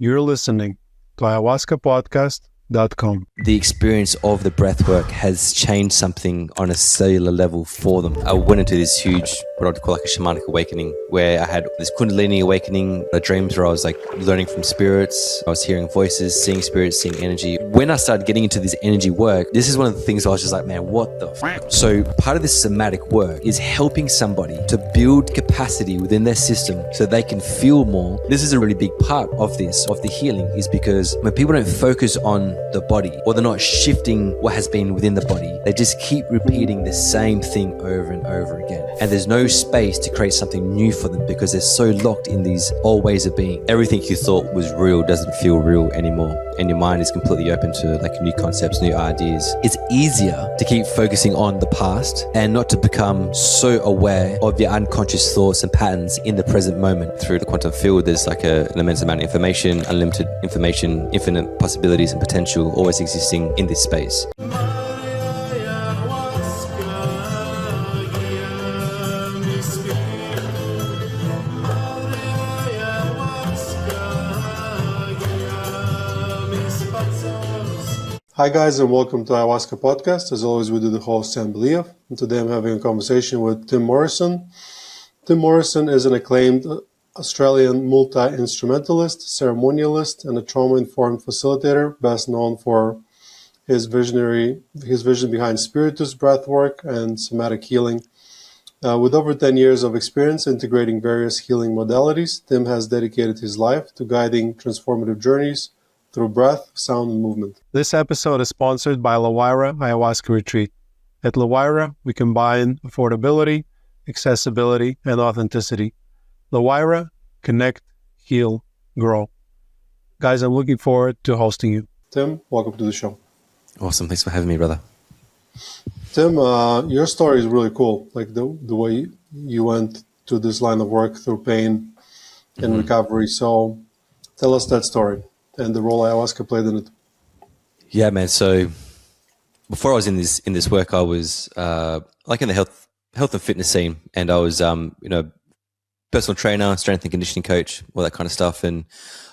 You're listening to ayahuascapodcast.com. The experience of the breathwork has changed something on a cellular level for them. I went into this huge, what I'd call like a shamanic awakening, where I had this kundalini awakening, dreams where I was like learning from spirits. I was hearing voices, seeing spirits, seeing energy. When I started getting into this energy work, this is one of the things I was just like, man, what the f-? So part of this somatic work is helping somebody to build capacity within their system so they can feel more. This is a really big part of this, of the healing, is because when people don't focus on the body, or they're not shifting what has been within the body, they just keep repeating the same thing over and over again. And there's no space to create something new for them because they're so locked in these old ways of being. Everything you thought was real doesn't feel real anymore. And your mind is completely open to like new concepts, new ideas. It's easier to keep focusing on the past and not to become so aware of your unconscious thoughts and patterns in the present moment. Through the quantum field, there's like an immense amount of information, unlimited information, infinite possibilities and potential always existing in this space. Hi guys, and welcome to Ayahuasca Podcast. As always, we do the host Sam Believ, and today I'm having a conversation with Tim Morrison. Tim Morrison is an acclaimed Australian multi-instrumentalist, ceremonialist, and a trauma-informed facilitator, best known for his vision behind Spiritus Breathwork and somatic healing. With over 10 years of experience integrating various healing modalities, Tim has dedicated his life to guiding transformative journeys through breath, sound, and movement. This episode is sponsored by La Huayra Ayahuasca Retreat. At La Huayra, we combine affordability, accessibility, and authenticity. La Huayra, connect, heal, grow. Guys, I'm looking forward to hosting you. Tim, welcome to the show. Awesome. Thanks for having me, brother. Tim, your story is really cool. Like the way you went to this line of work through pain and recovery. So tell us that story and the role ayahuasca played in it. Yeah, man. So before I was in this work, I was like in the health and fitness scene, and I was personal trainer, strength and conditioning coach, all that kind of stuff. And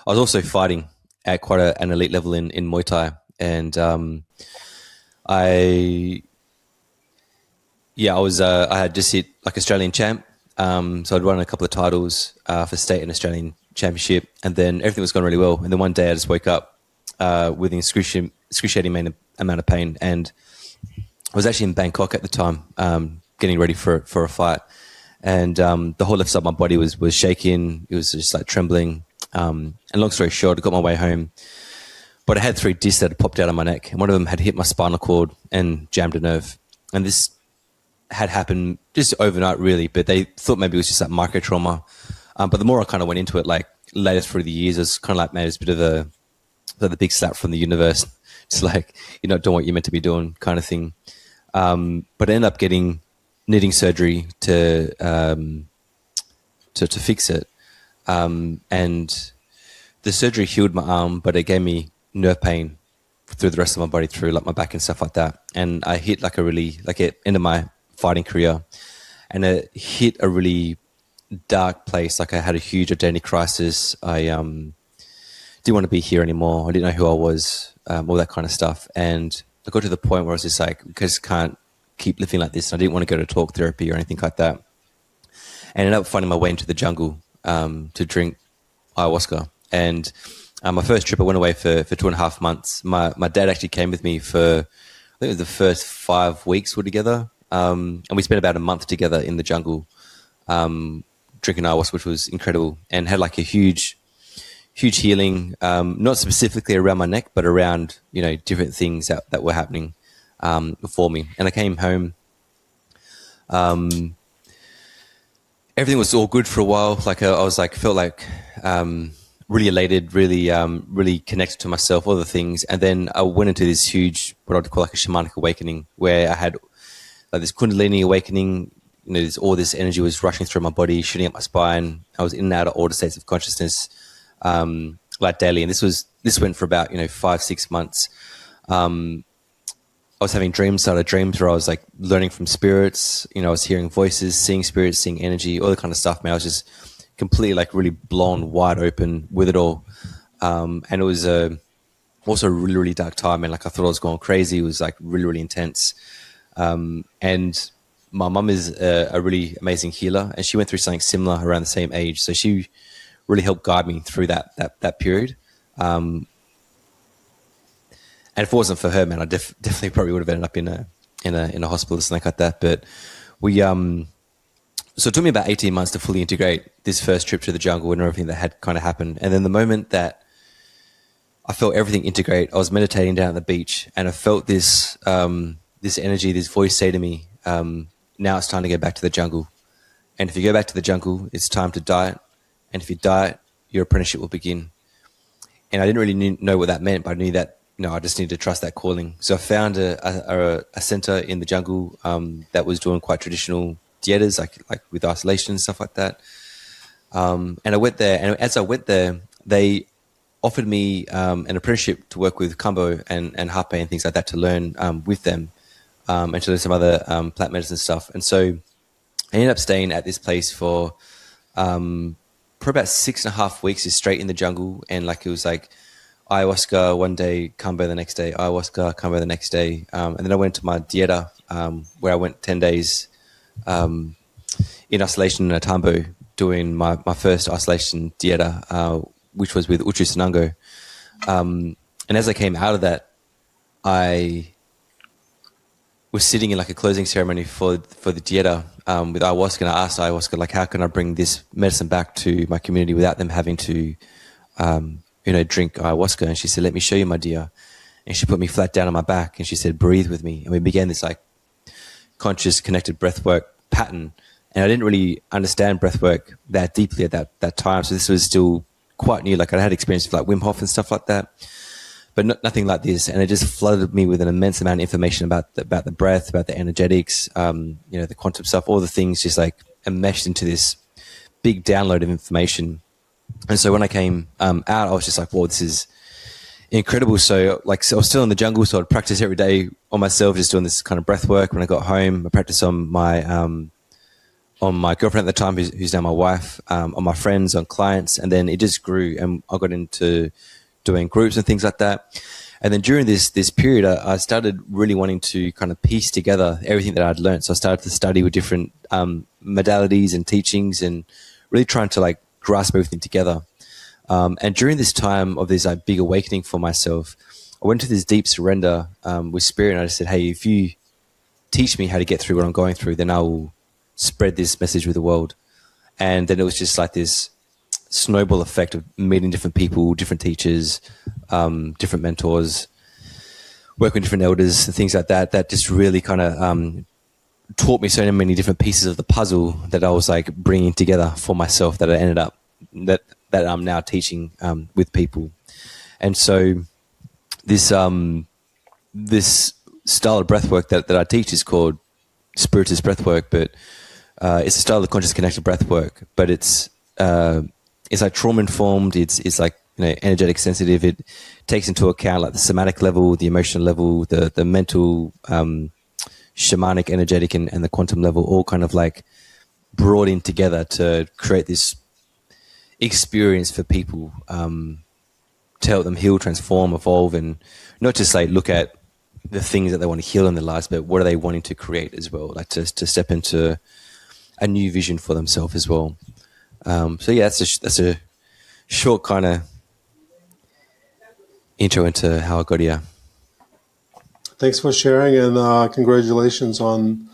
I was also fighting at quite an elite level in Muay Thai. And I had just hit like Australian champ. So I'd won a couple of titles for state and Australian championship, and then everything was going really well. And then one day I just woke up with an excruciating amount of pain. And I was actually in Bangkok at the time, getting ready for a fight. And the whole left side of my body was shaking. It was just like trembling. And long story short, I got my way home. But I had 3 discs that had popped out of my neck. And one of them had hit my spinal cord and jammed a nerve. And this had happened just overnight, really. But they thought maybe it was just like micro trauma. But the more I kind of went into it, like later through the years, it was kind of like, man, it's a bit of the big slap from the universe. It's like, you're not doing what you're meant to be doing kind of thing. But I ended up needing surgery to fix it. And the surgery healed my arm, but it gave me nerve pain through the rest of my body, through like my back and stuff like that. And I hit like it ended my fighting career, and it hit a really dark place. Like I had a huge identity crisis. I didn't want to be here anymore. I didn't know who I was, all that kind of stuff. And I got to the point where I was just like, I just can't keep living like this. And I didn't want to go to talk therapy or anything like that. I ended up finding my way into the jungle to drink ayahuasca. And my first trip, I went away for 2.5 months. My dad actually came with me for, I think it was the first 5 weeks we're together. And we spent about a month together in the jungle, drinking ayahuasca, which was incredible, and had like a huge healing, not specifically around my neck, but around, different things that were happening for me. And I came home. Everything was all good for a while. Like I was like, felt like really elated, really connected to myself, all the things. And then I went into this huge, what I'd call like a shamanic awakening, where I had like this kundalini awakening. All this energy was rushing through my body, shooting up my spine. I was in and out of all the states of consciousness, like daily. And this went for about 5-6 months. I was having dreams where I was like learning from spirits. I was hearing voices, seeing spirits, seeing energy, all that kind of stuff. Man, I was just completely like really blown wide open with it all. And it was also a really, really dark time. And like, I thought I was going crazy. It was like really, really intense. And my mum is a really amazing healer, and she went through something similar around the same age. So she really helped guide me through that period. And if it wasn't for her, man, I definitely probably would have ended up in a hospital or something like that. But we, so it took me about 18 months to fully integrate this first trip to the jungle and everything that had kind of happened. And then the moment that I felt everything integrate, I was meditating down at the beach, and I felt this, this energy, this voice say to me, now it's time to go back to the jungle. And if you go back to the jungle, it's time to diet. And if you diet, your apprenticeship will begin. And I didn't really know what that meant, but I knew that, I just needed to trust that calling. So I found a center in the jungle that was doing quite traditional dietas, like with isolation and stuff like that. And I went there, and as I went there, they offered me an apprenticeship to work with Kambo and Hape and things like that, to learn with them and to learn some other plant medicine stuff. And so I ended up staying at this place for about 6.5 weeks, just straight in the jungle. And like, it was like ayahuasca one day, Kambo the next day, ayahuasca, Kambo the next day. And then I went to my dieta, where I went 10 days in isolation in a tambo, doing my first isolation dieta, which was with Uchu Sanango. And as I came out of that, I was sitting in like a closing ceremony for the dieta with ayahuasca, and I asked ayahuasca, like, how can I bring this medicine back to my community without them having to, drink ayahuasca? And she said, let me show you, my dear. And she put me flat down on my back, and she said, breathe with me. And we began this like conscious connected breathwork pattern. And I didn't really understand breathwork that deeply at that time. So this was still quite new. Like, I had experience with like Wim Hof and stuff like that, but nothing like this. And it just flooded me with an immense amount of information about the breath, about the energetics, the quantum stuff, all the things just like enmeshed into this big download of information. And so when I came out, I was just like, whoa, this is incredible. So I was still in the jungle, so I'd practice every day on myself, just doing this kind of breath work. When I got home, I practiced on my girlfriend at the time, who's now my wife, on my friends, on clients. And then it just grew, and I got into doing groups and things like that. And then during this period, I started really wanting to kind of piece together everything that I'd learned. So I started to study with different modalities and teachings, and really trying to like grasp everything together. And during this time of this like big awakening for myself, I went to this deep surrender with spirit, and I just said, hey, if you teach me how to get through what I'm going through, then I will spread this message with the world. And then it was just like this snowball effect of meeting different people, different teachers, different mentors, working with different elders and things like that, that just really kind of taught me so many different pieces of the puzzle that I was like bringing together for myself, that I ended up, that I'm now teaching with people. And so this this style of breathwork that I teach is called Spiritus Breathwork, but it's a style of conscious connected breathwork, but it's like trauma informed. It's like, energetic sensitive. It takes into account like the somatic level, the emotional level, the mental, shamanic, energetic, and the quantum level, all kind of like brought in together to create this experience for people, to help them heal, transform, evolve, and not just like look at the things that they want to heal in their lives, but what are they wanting to create as well, like to step into a new vision for themselves as well. So yeah, that's a short kind of intro into how I got here. Thanks for sharing, and congratulations on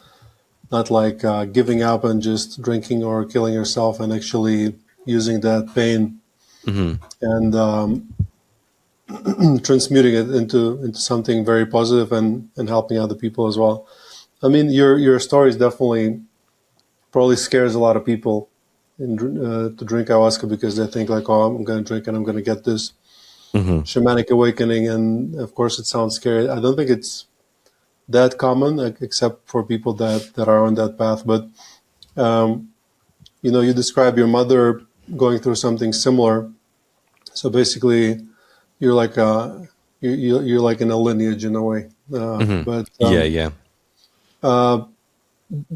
not like giving up and just drinking or killing yourself, and actually using that pain and transmuting it into something very positive and helping other people as well. I mean, your story is definitely probably scares a lot of people to drink ayahuasca, because they think like, oh, I'm going to drink and I'm going to get this shamanic awakening, and of course it sounds scary. I don't think it's that common, except for people that are on that path. But you describe your mother going through something similar. So basically, you're like you're like in a lineage in a way. But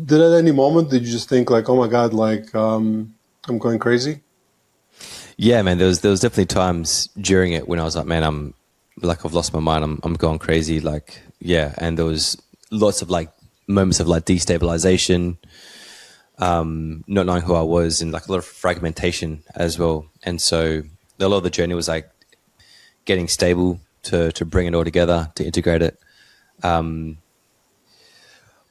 Did at any moment did you just think like, oh my God, like I'm going crazy? Yeah, man, there was definitely times during it when I was like, man, I've lost my mind. I'm going crazy. Like, yeah. And there was lots of like moments of like destabilization, not knowing who I was, and like a lot of fragmentation as well. And so a lot of the journey was like getting stable to bring it all together, to integrate it. But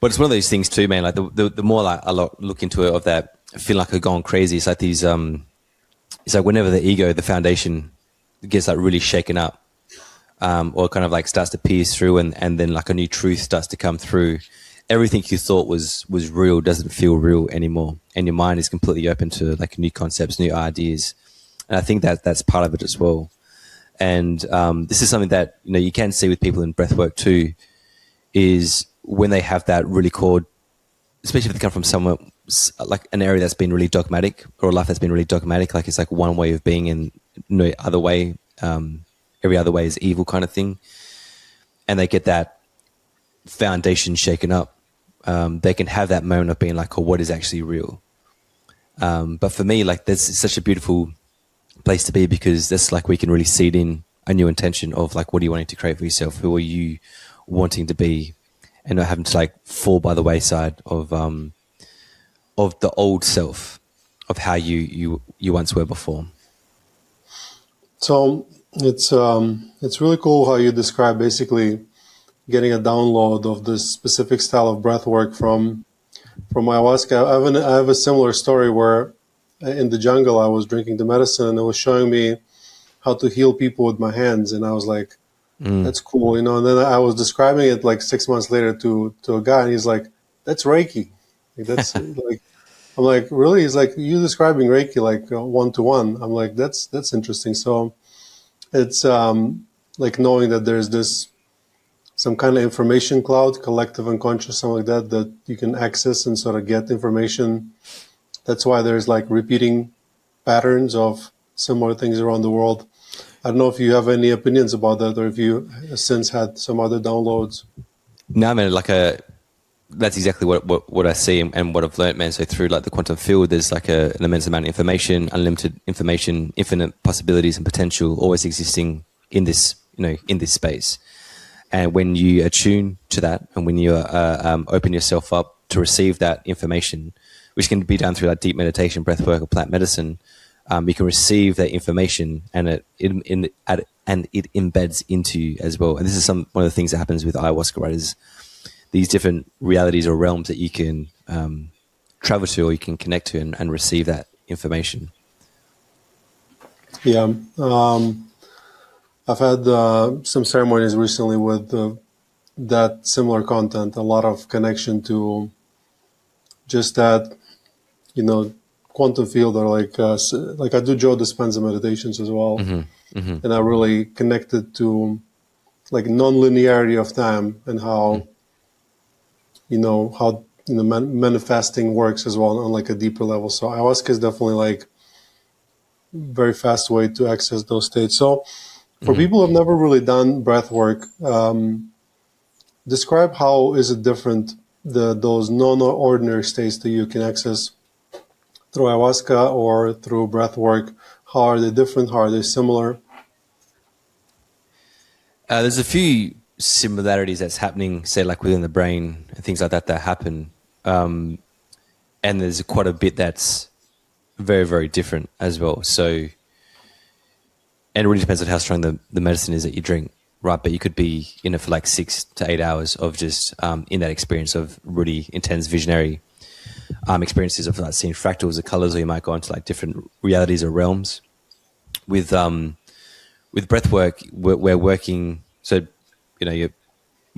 it's one of those things too, man. Like the more like I look into it, of that, I feel like I've gone crazy. It's like these, it's like whenever the ego, the foundation, gets like really shaken up, or kind of like starts to pierce through, and then like a new truth starts to come through. Everything you thought was real doesn't feel real anymore, and your mind is completely open to like new concepts, new ideas. And I think that that's part of it as well. And this is something that you can see with people in breathwork too, is when they have that really core, especially if they come from somewhere like an area that's been really dogmatic, or a life that's been really dogmatic, like it's like one way of being and no other way, every other way is evil kind of thing, and they get that foundation shaken up, they can have that moment of being like, oh, what is actually real? But for me, like, there's such a beautiful place to be, because that's like we can really seed in a new intention of like, what are you wanting to create for yourself? Who are you wanting to be? And not having to like fall by the wayside of the old self, of how you once were before. So it's really cool how you describe basically getting a download of this specific style of breath work from ayahuasca. I have a similar story where in the jungle I was drinking the medicine, and it was showing me how to heal people with my hands, and I was like, that's cool, And then I was describing it like 6 months later to a guy, and he's like, that's Reiki. Like, that's like, I'm like, really? He's like, you describing Reiki like one-to-one. I'm like, that's interesting. So it's like knowing that there's this some kind of information cloud, collective unconscious, something like that you can access and sort of get information. That's why there's like repeating patterns of similar things around the world. I don't know if you have any opinions about that, or if you since had some other downloads. No, man, that's exactly what I see and what I've learned, man. So through like the quantum field, there's like an immense amount of information, unlimited information, infinite possibilities and potential always existing in this, in this space. And when you attune to that, and when you open yourself up to receive that information, which can be done through like deep meditation, breath work, or plant medicine, you can receive that information, and it embeds into you as well. And this is one of the things that happens with ayahuasca, right? Is these different realities or realms that you can travel to, or you can connect to, and receive that information. Yeah. I've had some ceremonies recently with that similar content, a lot of connection to just that, quantum field, or like I do Joe Dispenza meditations as well. And I really connected to like non-linearity of time, and how, manifesting works as well on like a deeper level. So ayahuasca is definitely like very fast way to access those states. So for people who have never really done breath work, describe how is it different, those non-ordinary states that you can access through ayahuasca or through breath work. How are they different? How are they similar? There's a few similarities that's happening, say like within the brain and things like that happen. And there's quite a bit that's very, very different as well. So, and it really depends on how strong the medicine is that you drink, right? But you could be in it for like 6 to 8 hours of just in that experience of really intense visionary experiences of like seeing fractals of colors, or you might go into like different realities or realms. With breath work, we're working. So, with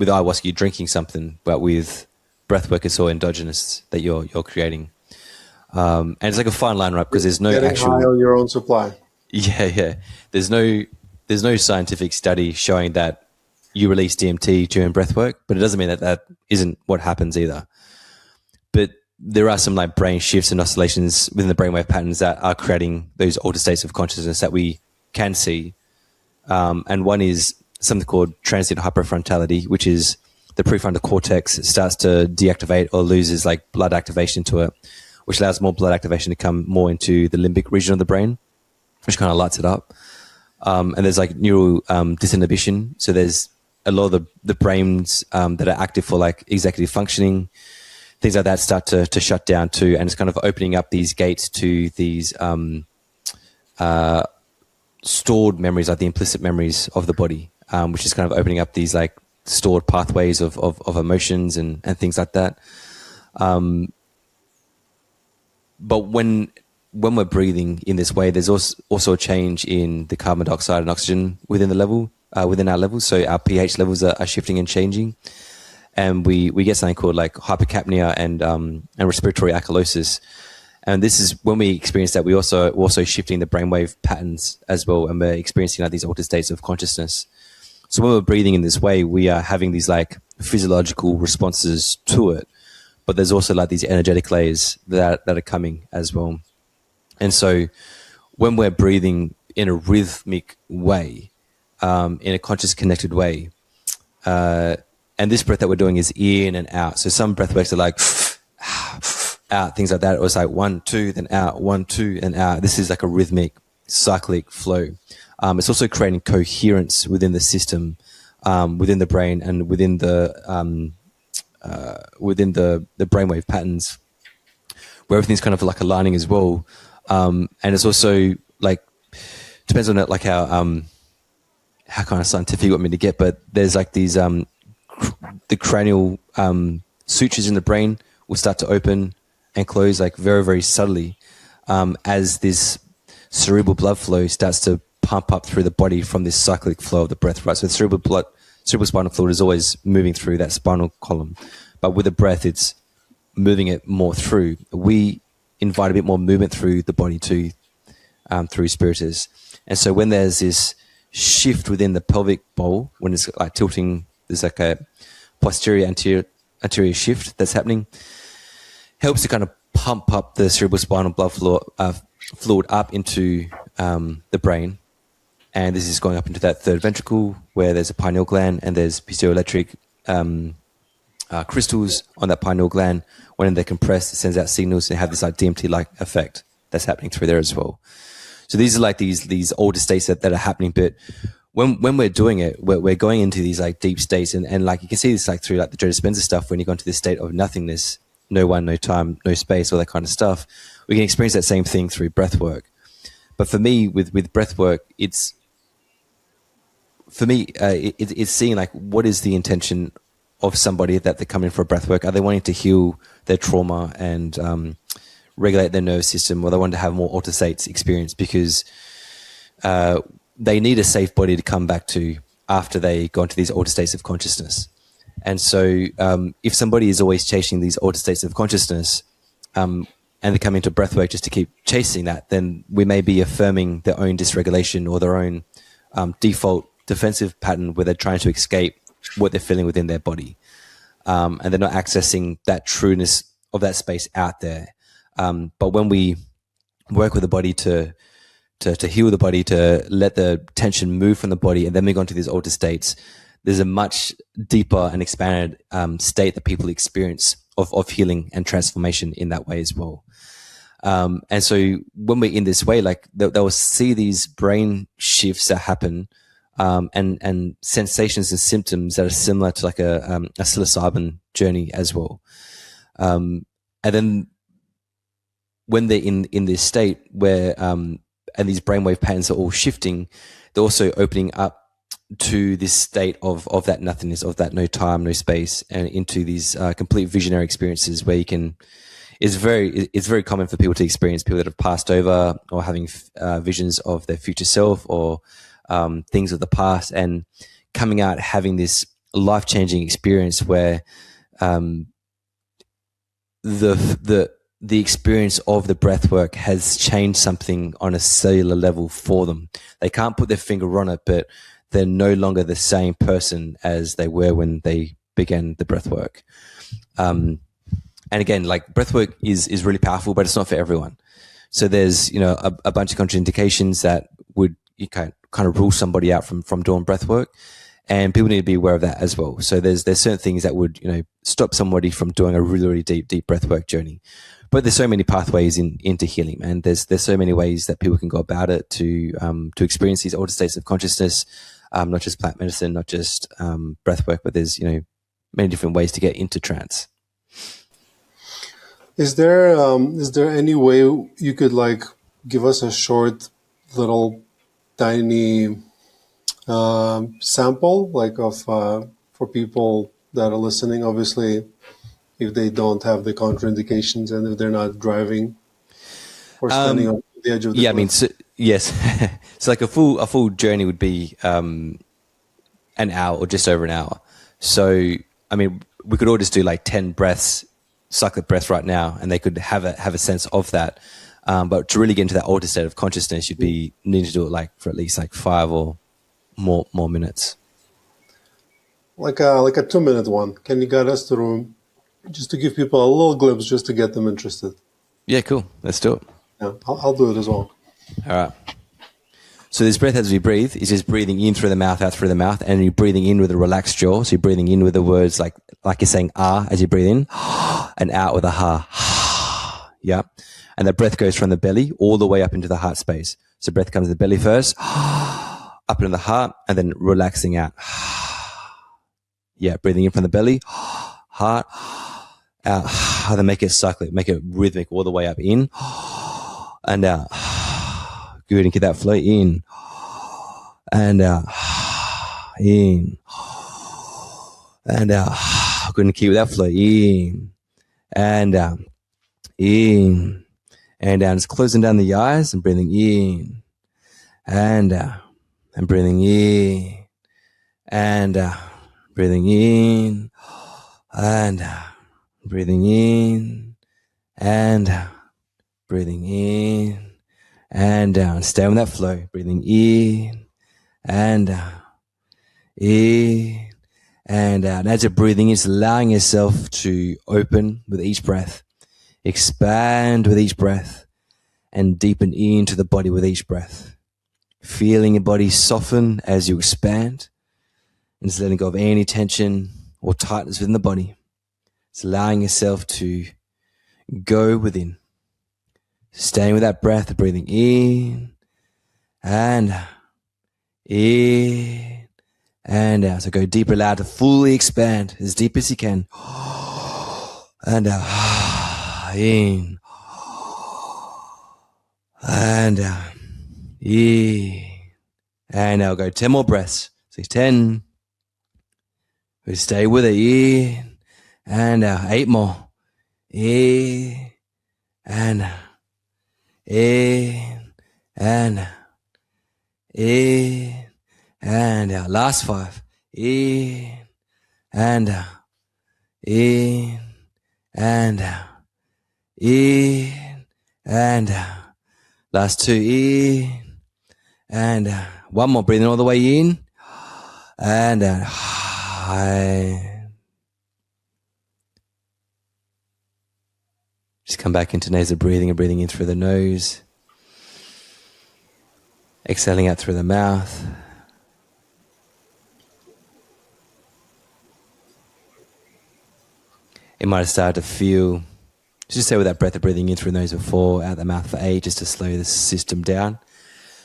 ayahuasca, you're drinking something, but with breath work, it's all endogenous that you're creating. And it's like a fine line, right? Because there's no actual high on your own supply. Yeah. There's no scientific study showing that you release DMT during breath work, but it doesn't mean that isn't what happens either. But there are some like brain shifts and oscillations within the brainwave patterns that are creating those altered states of consciousness that we can see. And one is something called transient hyperfrontality, which is the prefrontal cortex starts to deactivate or loses like blood activation to it, which allows more blood activation to come more into the limbic region of the brain. which kind of lights it up. And there's like neural disinhibition. So there's a lot of the brains that are active for like executive functioning, things like that start to shut down too. And it's kind of opening up these gates to these stored memories, like the implicit memories of the body, which is kind of opening up these like stored pathways of emotions and things like that. But when we're breathing in this way, there's also a change in the carbon dioxide and oxygen within the level, within our levels. So our pH levels are shifting and changing, and we get something called like hypercapnia and respiratory alkalosis. And this is when we experience that, we also shifting the brainwave patterns as well, and we're experiencing like these altered states of consciousness. So when we're breathing in this way, we are having these like physiological responses to it, but there's also like these energetic layers that are coming as well. And so when we're breathing in a rhythmic way, in a conscious connected way, and this breath that we're doing is in and out. So some breath works are like out, things like that. It was like 1, 2, then out, 1, 2, and out. This is like a rhythmic, cyclic flow. It's also creating coherence within the system, within the brain, and within the brainwave patterns, where everything's kind of like aligning as well. And it's also like, depends on it, like how kind of scientific you want me to get, but there's like these the cranial sutures in the brain will start to open and close like very, very subtly, as this cerebral blood flow starts to pump up through the body from this cyclic flow of the breath, right? So the cerebral spinal fluid is always moving through that spinal column, but with the breath, it's moving it more through. We invite a bit more movement through the body too, through Spiritus. And so when there's this shift within the pelvic bowl, when it's like tilting, there's like a posterior anterior shift that's happening, helps to kind of pump up the cerebral spinal blood fluid up into the brain. And this is going up into that third ventricle where there's a pineal gland, and there's piezoelectric crystals on that pineal gland. When they're compressed, it sends out signals and have this like DMT-like effect that's happening through there as well. So these are like these older states that are happening. But when we're doing it, we're going into these like deep states, and like you can see this like through like the Joe Dispenza stuff. When you go into this state of nothingness, no one, no time, no space, all that kind of stuff, we can experience that same thing through breath work. But for me, with breath work, it's seeing like what is the intention of somebody that they're coming for a breath work. Are they wanting to heal their trauma and regulate their nervous system, or they want to have more altered states experience because they need a safe body to come back to after they go into these altered states of consciousness. And so if somebody is always chasing these altered states of consciousness, and they come into breathwork just to keep chasing that, then we may be affirming their own dysregulation or their own default defensive pattern where they're trying to escape what they're feeling within their body. And they're not accessing that trueness of that space out there. But when we work with the body to heal the body, to let the tension move from the body, and then we go into these altered states, there's a much deeper and expanded state that people experience of healing and transformation in that way as well. And so when we're in this way, like they'll see these brain shifts that happen, and sensations and symptoms that are similar to like a psilocybin journey as well. And then when they're in this state where, and these brainwave patterns are all shifting, they're also opening up to this state of that nothingness, of that no time, no space, and into these complete visionary experiences where you can. It's very common for people to experience, people that have passed over or having visions of their future self or things of the past, and coming out having this life-changing experience where the experience of the breath work has changed something on a cellular level for them. They can't put their finger on it, but they're no longer the same person as they were when they began the breath work. And again, like breath work is really powerful, but it's not for everyone. So there's, a bunch of contraindications that would kind of rule somebody out from doing breath work, and people need to be aware of that as well. So there's certain things that would, stop somebody from doing a really, really deep breath work journey. but there's so many pathways into healing, man. There's so many ways that people can go about it to experience these altered states of consciousness, not just plant medicine, not just breath work, but there's, many different ways to get into trance. Is there any way you could give us a short little tiny sample of for people that are listening, obviously, if they don't have the contraindications and if they're not driving or standing on the edge of the cliff? Yes. So a full journey would be an hour or just over an hour. So we could all just do 10 breaths, cyclic breath right now, and they could have a sense of that. But to really get into that altered state of consciousness, you'd be needing to do it for at least 5 or more minutes. Like a 2-minute one. Can you guide us through, just to give people a little glimpse, just to get them interested? Yeah, cool. Let's do it. Yeah, I'll do it as well. All right. So this breath as we breathe is just breathing in through the mouth, out through the mouth, and you're breathing in with a relaxed jaw. So you're breathing in with the words like you're saying ah as you breathe in, and out with a ha. Yeah. And the breath goes from the belly all the way up into the heart space. So breath comes to the belly first, up into the heart, and then relaxing out. Yeah, breathing in from the belly, heart, out. And then make it cyclic, make it rhythmic all the way up in and out. Good, and get that flow in and out, in and out. Good, and keep that flow in and out, in and out. Just closing down the eyes and breathing in and out, and breathing in and out, breathing in and out, breathing in and out, breathing in and down. Stay on that flow. Breathing in and out, in and out. And as you're breathing, it's allowing yourself to open with each breath, expand with each breath, and deepen into the body with each breath. Feeling your body soften as you expand, and just letting go of any tension or tightness within the body. It's allowing yourself to go within. Staying with that breath, breathing in and out, in and out. So go deeper, allow to fully expand as deep as you can. And out, in and out, in and out. Go 10 more breaths. So 10. We stay with it, in and out. 8 more. In and out. In and out, in and out. Last 5. In and out, in and out, in and out. Last 2. In and out. 1 more. Breathing all the way in and out. Just come back into nasal breathing and breathing in through the nose. Exhaling out through the mouth. It might have started to feel, just say with that breath of breathing in through the nose before, out the mouth for 8, just to slow the system down.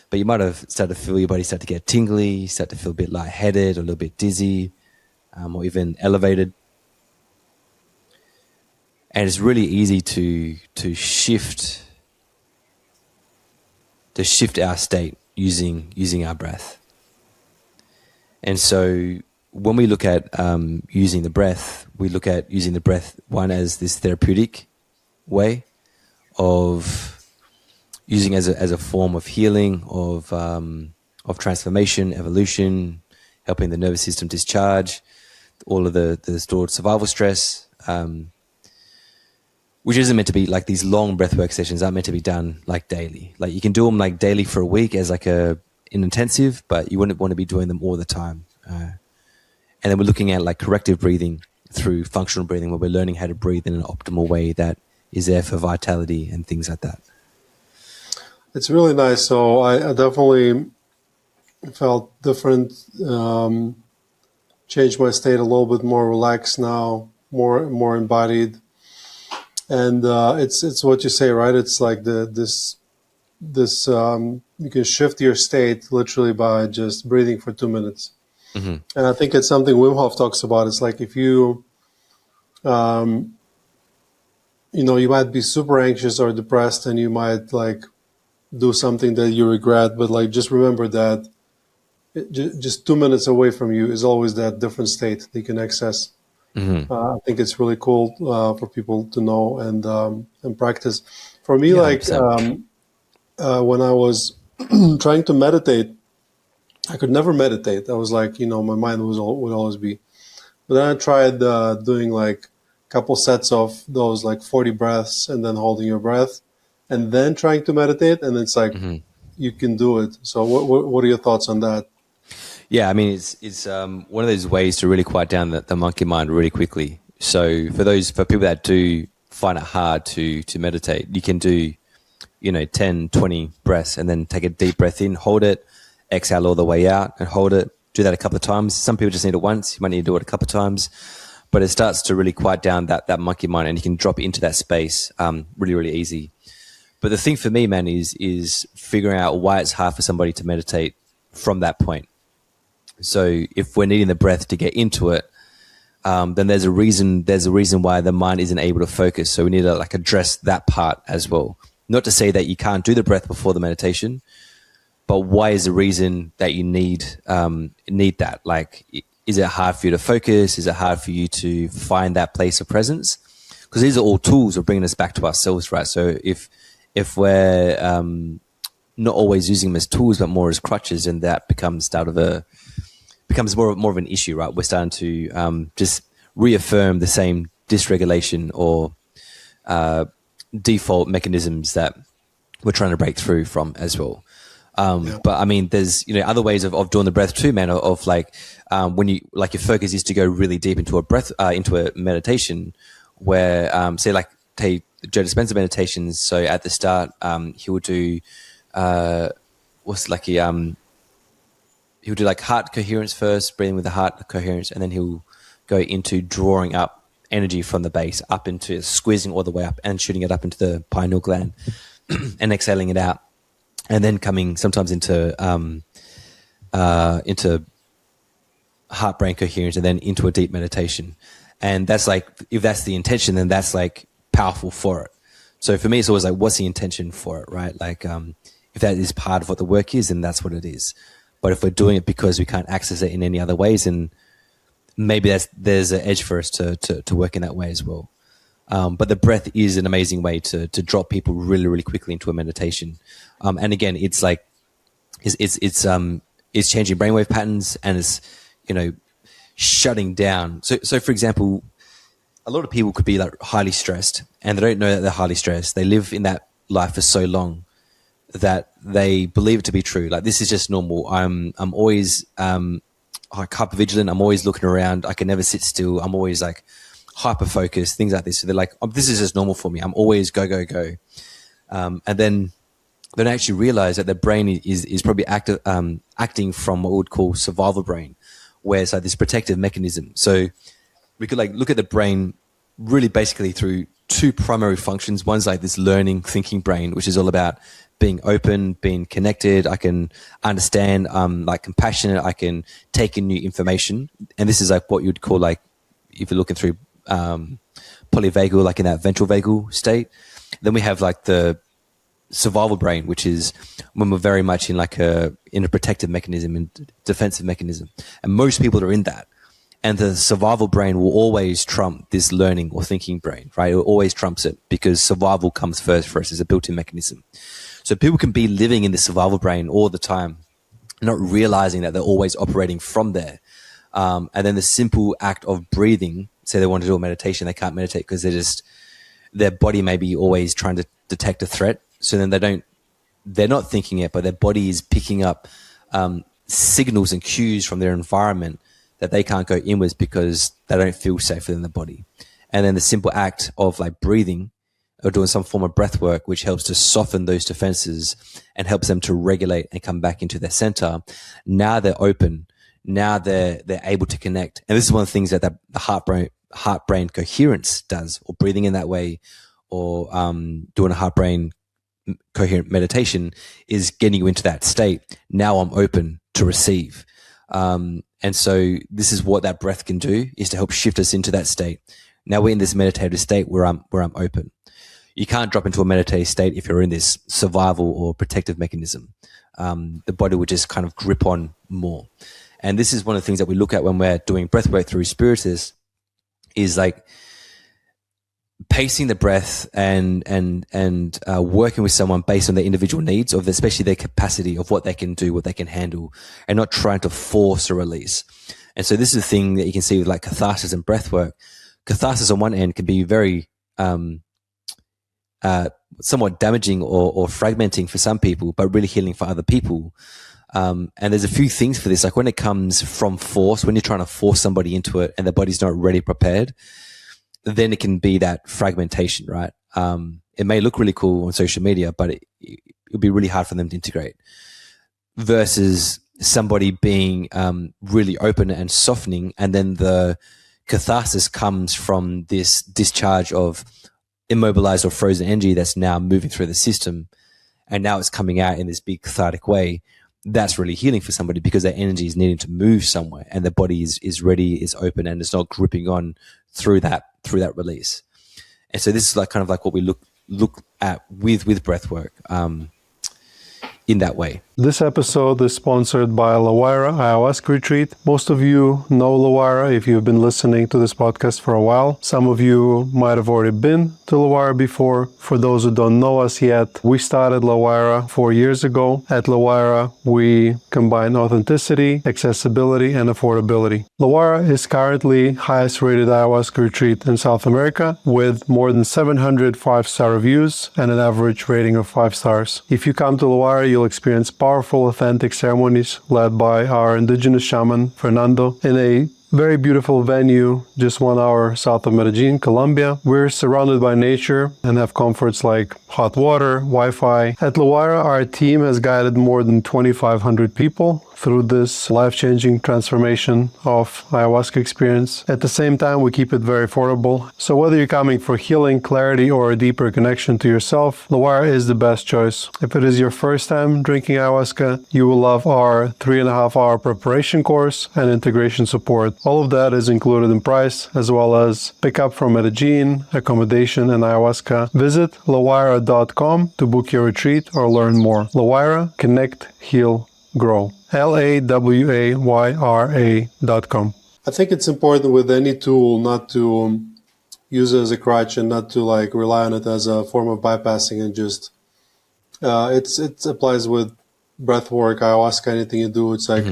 But you might have started to feel your body start to get tingly, start to feel a bit lightheaded, or a little bit dizzy, or even elevated. And it's really easy to shift our state using our breath. And so when we look at using the breath, we look at using the breath, one, as this therapeutic way of using as a form of healing, of transformation, evolution, helping the nervous system discharge all of the stored survival stress, which isn't meant to be these long breathwork sessions aren't meant to be done daily. You can do them daily for a week as an intensive, but you wouldn't want to be doing them all the time. And then we're looking at corrective breathing through functional breathing, where we're learning how to breathe in an optimal way that is there for vitality and things like that. It's really nice. So I definitely felt different, changed my state a little bit more relaxed now, more embodied. And it's what you say, right? It's like this you can shift your state literally by just breathing for 2 minutes. And I think it's something Wim Hof talks about. It's like if you you might be super anxious or depressed, and you might like do something that you regret, but like just remember that just 2 minutes away from you is always that different state that you can access. I think it's really cool for people to know and practice. For me, when I was trying to meditate, I could never meditate. I was like, my mind would always be. But then I tried doing like a couple sets of those like 40 breaths and then holding your breath and then trying to meditate. And it's like, you can do it. So what are your thoughts on that? Yeah, I mean, it's one of those ways to really quiet down the monkey mind really quickly. So for people that do find it hard to meditate, you can do, 10, 20 breaths and then take a deep breath in, hold it, exhale all the way out and hold it. Do that a couple of times. Some people just need it once. You might need to do it a couple of times, but it starts to really quiet down that monkey mind, and you can drop into that space really, really easy. But the thing for me, man, is figuring out why it's hard for somebody to meditate from that point. So if we're needing the breath to get into it, then there's a reason why the mind isn't able to focus. So we need to like address that part as well. Not to say that you can't do the breath before the meditation, but why is the reason that you need that? Like, is it hard for you to focus? Is it hard for you to find that place of presence? Because these are all tools of bringing us back to ourselves, right? So if we're not always using them as tools, but more as crutches, and that becomes more of an issue, right? We're starting to just reaffirm the same dysregulation or default mechanisms that we're trying to break through from as well. But I mean, there's other ways of doing the breath too, man. Of like when you like your focus is to go really deep into a meditation, where say like take Joe Dispenza meditations. So at the start, he will do he'll do like heart coherence first, breathing with the heart coherence, and then he'll go into drawing up energy from the base up into squeezing all the way up and shooting it up into the pineal gland and exhaling it out, and then coming sometimes into heart brain coherence and then into a deep meditation. And that's like, if that's the intention, then that's like powerful for it. So for me, it's always like, what's the intention for it, right? Like if that is part of what the work is, then that's what it is. But if we're doing it because we can't access it in any other ways, then maybe there's an edge for us to work in that way as well. But the breath is an amazing way to drop people really, really quickly into a meditation. And again, it's like it's changing brainwave patterns, and it's shutting down. So for example, a lot of people could be like highly stressed, and they don't know that they're highly stressed. They live in that life for so long that they believe it to be true. Like, this is just normal. I'm always like hyper vigilant. I'm always looking around. I can never sit still. I'm always like hyper focused, things like this. So they're like, oh, this is just normal for me. I'm always go. And then they don't actually realize that their brain is probably acting from what we would call survival brain, where it's like this protective mechanism. So we could like look at the brain really basically through two primary functions. One's like this learning, thinking brain, which is all about being open, being connected. I can understand, like compassionate. I can take in new information. And this is like what you'd call, like, if you're looking through polyvagal, like in that ventral vagal state. Then we have like the survival brain, which is when we're very much in like a protective mechanism and defensive mechanism. And most people are in that. And the survival brain will always trump this learning or thinking brain, right? It always trumps it because survival comes first for us as a built-in mechanism. So people can be living in the survival brain all the time, not realizing that they're always operating from there. And then the simple act of breathing, say they want to do a meditation, they can't meditate because their body may be always trying to detect a threat. So then they're not thinking it, but their body is picking up signals and cues from their environment that they can't go inwards because they don't feel safe within the body. And then the simple act of like breathing or doing some form of breath work, which helps to soften those defenses and helps them to regulate and come back into their center. Now they're open. Now they're able to connect. And this is one of the things that the heart brain coherence does, or breathing in that way, doing a heart-brain coherent meditation is getting you into that state. Now I'm open to receive. And so this is what that breath can do, is to help shift us into that state. Now we're in this meditative state where I'm open. You can't drop into a meditative state if you're in this survival or protective mechanism. The body will just kind of grip on more. And this is one of the things that we look at when we're doing breath work through Spiritus, is like pacing the breath and working with someone based on their individual needs, of especially their capacity of what they can do, what they can handle, and not trying to force a release. And so this is the thing that you can see with like catharsis and breath work. Catharsis on one end can be very somewhat damaging or fragmenting for some people, but really healing for other people. And there's a few things for this. Like when it comes from force, when you're trying to force somebody into it and the body's not ready, prepared, then it can be that fragmentation, right? It may look really cool on social media, but it'll be really hard for them to integrate. Versus somebody being really open and softening, and then the catharsis comes from this discharge of immobilized or frozen energy that's now moving through the system, and now it's coming out in this big cathartic way. That's really healing for somebody, because their energy is needing to move somewhere, and the body is ready, is open, and it's not gripping on through that release. And so this is like kind of like what we look at with breath work in that way. This episode is sponsored by Lawaira Ayahuasca Retreat. Most of you know Lawaira if you've been listening to this podcast for a while. Some of you might have already been to Lawaira before. For those who don't know us yet, we started Lawaira 4 years ago. At Lawaira, we combine authenticity, accessibility, and affordability. Lawaira is currently highest rated ayahuasca retreat in South America, with more than 700 5-star reviews and an average rating of 5 stars. If you come to Lawaira, you'll experience powerful, authentic ceremonies led by our indigenous shaman, Fernando, in a very beautiful venue just 1 hour south of Medellin, Colombia. We're surrounded by nature and have comforts like hot water, Wi-Fi. At Lawaira, our team has guided more than 2,500 people through this life-changing transformation of ayahuasca experience. At the same time, we keep it very affordable. So whether you're coming for healing, clarity, or a deeper connection to yourself, Lawaira is the best choice. If it is your first time drinking ayahuasca, you will love our 3.5-hour preparation course and integration support. All of that is included in price, as well as pickup from Medellin, accommodation, and ayahuasca. Visit lawaira.com to book your retreat or learn more. Lawaira, connect, heal, grow. LAWAYRA.com. I think it's important with any tool not to use it as a crutch and not to like rely on it as a form of bypassing, and just it applies with breath work, ayahuasca, anything you do. It's like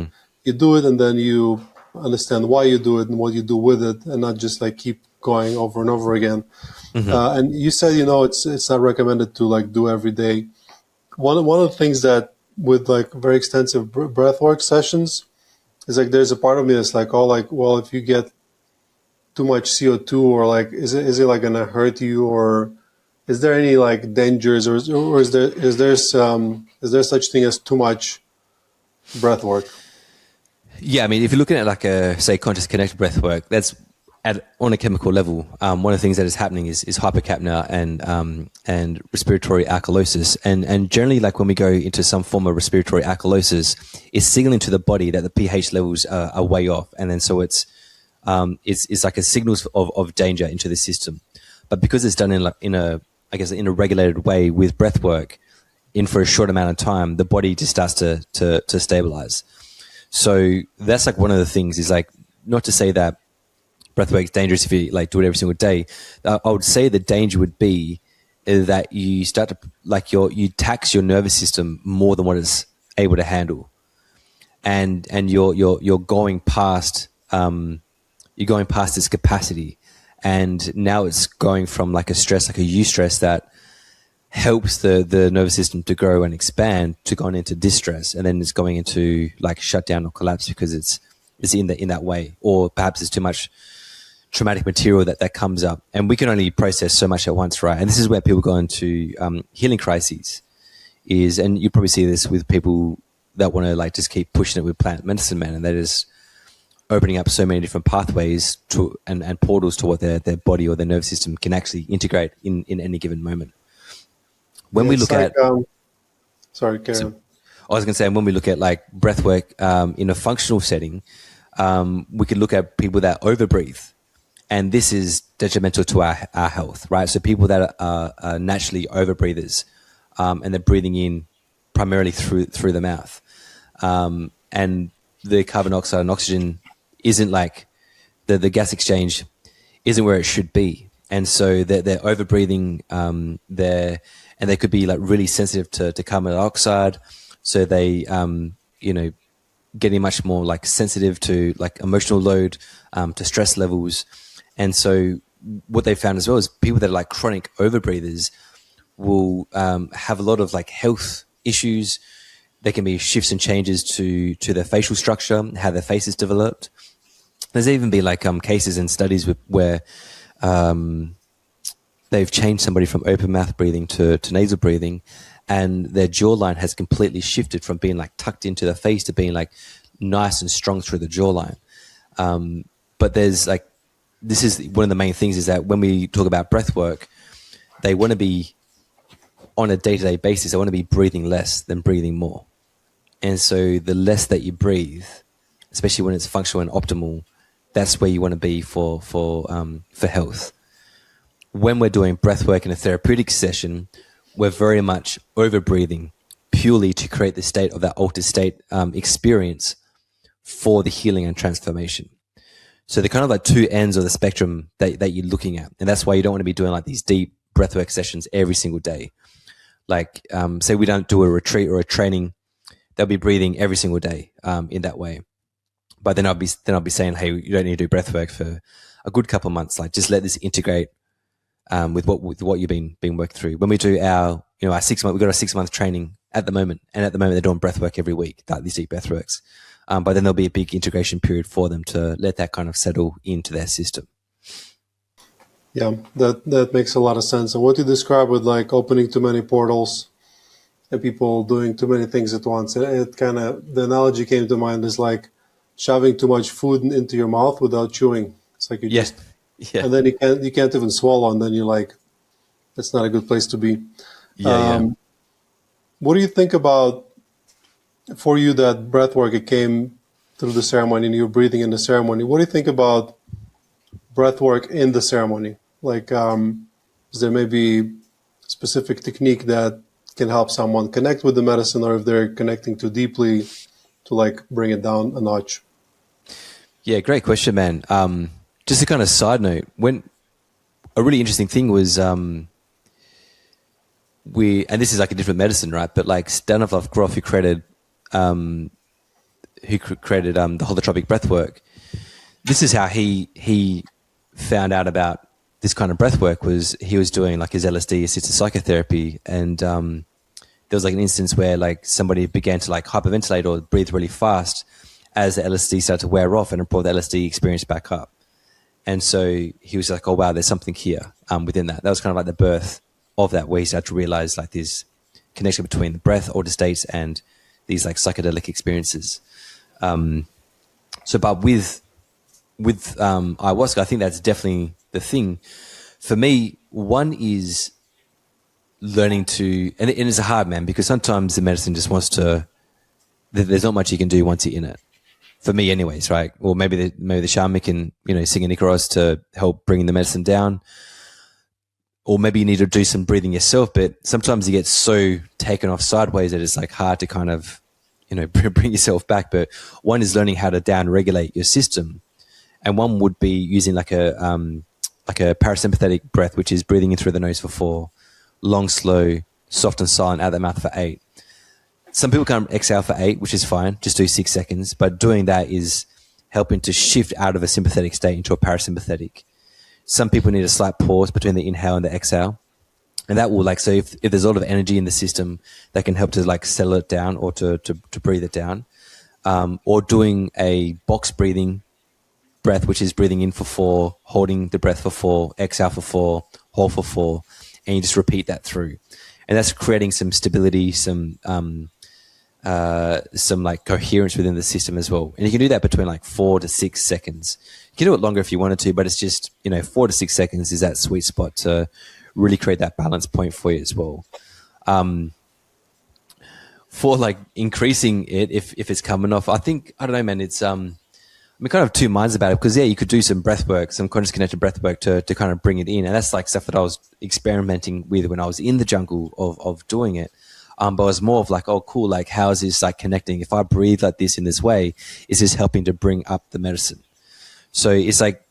you do it and then you understand why you do it and what you do with it, and not just like keep going over and over again. And you said, it's not recommended to like do every day. One of the things that with like very extensive breathwork sessions is like there's a part of me that's like, well, if you get too much CO2, or like is it like gonna hurt you, or is there any like dangers, or is there such thing as too much breathwork? Yeah, I mean, if you're looking at like a, say, conscious connected breath work, that's on a chemical level. One of the things that is happening is hypercapnia and respiratory alkalosis. And generally, like when we go into some form of respiratory alkalosis, it's signaling to the body that the pH levels are way off. And then so it's like a signals of danger into the system. But because it's done in a regulated way with breath work, for a short amount of time, the body just starts to stabilize. So that's like one of the things, is like, not to say that breathwork is dangerous if you like do it every single day. I would say the danger would be that you start to like you tax your nervous system more than what it's able to handle, and you're going past its capacity, and now it's going from like a stress, like a eustress that helps the nervous system to grow and expand, to going into distress, and then it's going into like shutdown or collapse because it's in that way, or perhaps there's too much traumatic material that comes up, and we can only process so much at once, right? And this is where people go into healing crises, and you probably see this with people that want to like just keep pushing it with plant medicine, man, and they just opening up so many different pathways to and portals to what their body or their nervous system can actually integrate in any given moment. When we look at sorry, carry on. I was going to say, when we look at like breath work in a functional setting, we could look at people that overbreathe, and this is detrimental to our health, right? So people that are naturally overbreathers, and they're breathing in primarily through the mouth, and the carbon dioxide and oxygen isn't like the gas exchange isn't where it should be, and so they're overbreathing. And they could be like really sensitive to carbon dioxide. So they, getting much more like sensitive to like emotional load, to stress levels. And so what they found as well is people that are like chronic overbreathers will have a lot of like health issues. There can be shifts and changes to their facial structure, how their face is developed. There's even been like cases and studies where they've changed somebody from open mouth breathing to nasal breathing, and their jawline has completely shifted from being like tucked into the face to being like nice and strong through the jawline. But there's like, this is one of the main things, is that when we talk about breath work, they want to be on a day-to-day basis, they want to be breathing less than breathing more. And so the less that you breathe, especially when it's functional and optimal, that's where you want to be for health. When we're doing breath work in a therapeutic session, we're very much over breathing purely to create the state of that altered state experience for the healing and transformation. So they're kind of like two ends of the spectrum that you're looking at. And that's why you don't want to be doing like these deep breathwork sessions every single day. Like, say we don't do a retreat or a training, they'll be breathing every single day in that way. But then I'll be saying, hey, you don't need to do breathwork for a good couple of months. Like, just let this integrate with what you've been working through. When we do our 6 month, we've got a 6 month training at the moment, and at the moment they're doing breathwork every week, these deep breathworks. But then there'll be a big integration period for them to let that kind of settle into their system. Yeah, that makes a lot of sense. And what you describe with like opening too many portals and people doing too many things at once, it kind of, the analogy came to mind is like shoving too much food into your mouth without chewing. It's like you and then you can't even swallow, and then you're like, that's not a good place to be. What do you think about, for you, that breath work, it came through the ceremony and you're breathing in the ceremony? What do you think about breath work in the ceremony? Like, is there maybe a specific technique that can help someone connect with the medicine, or if they're connecting too deeply, to like bring it down a notch? Yeah, great question, man. Just a kind of side note, when a really interesting thing was, and this is like a different medicine, right? But like Stanislav Grof, who created the holotropic breath work, this is how he found out about this kind of breath work. Was he was doing like his LSD assisted psychotherapy, and there was like an instance where like somebody began to like hyperventilate or breathe really fast as the LSD started to wear off, and it brought the LSD experience back up. And so he was like, oh wow, there's something here within that. That was kind of like the birth of that, where he started to realize like this connection between the breath, altered states, and these like psychedelic experiences. But with ayahuasca, I think that's definitely the thing. For me, one is learning to, and it's a hard, man, because sometimes the medicine just wants to, there's not much you can do once you're in it. For me anyways, right? Or maybe the shaman can, sing a Nicaros to help bring the medicine down. Or maybe you need to do some breathing yourself, but sometimes you get so taken off sideways that it's like hard to kind of, bring yourself back. But one is learning how to down regulate your system. And one would be using like a parasympathetic breath, which is breathing in through the nose for 4, long, slow, soft and silent out the mouth for 8. Some people can't exhale for 8, which is fine. Just do 6 seconds. But doing that is helping to shift out of a sympathetic state into a parasympathetic. Some people need a slight pause between the inhale and the exhale. And that will like, so if there's a lot of energy in the system, that can help to like settle it down or to breathe it down. Or doing a box breathing breath, which is breathing in for 4, holding the breath for 4, exhale for 4, hold for 4, and you just repeat that through. And that's creating some stability, some some like coherence within the system as well. And you can do that between like 4 to 6 seconds. You can do it longer if you wanted to, but it's just, 4 to 6 seconds is that sweet spot to really create that balance point for you as well. For like increasing it, if it's coming off, I don't know, man, it's, I'm kind of two minds about it, because you could do some breath work, some conscious connected breath work to kind of bring it in. And that's like stuff that I was experimenting with when I was in the jungle of doing it. But it was more of like, oh, cool. Like, how is this like connecting? If I breathe like this in this way, is this helping to bring up the medicine? So it's like,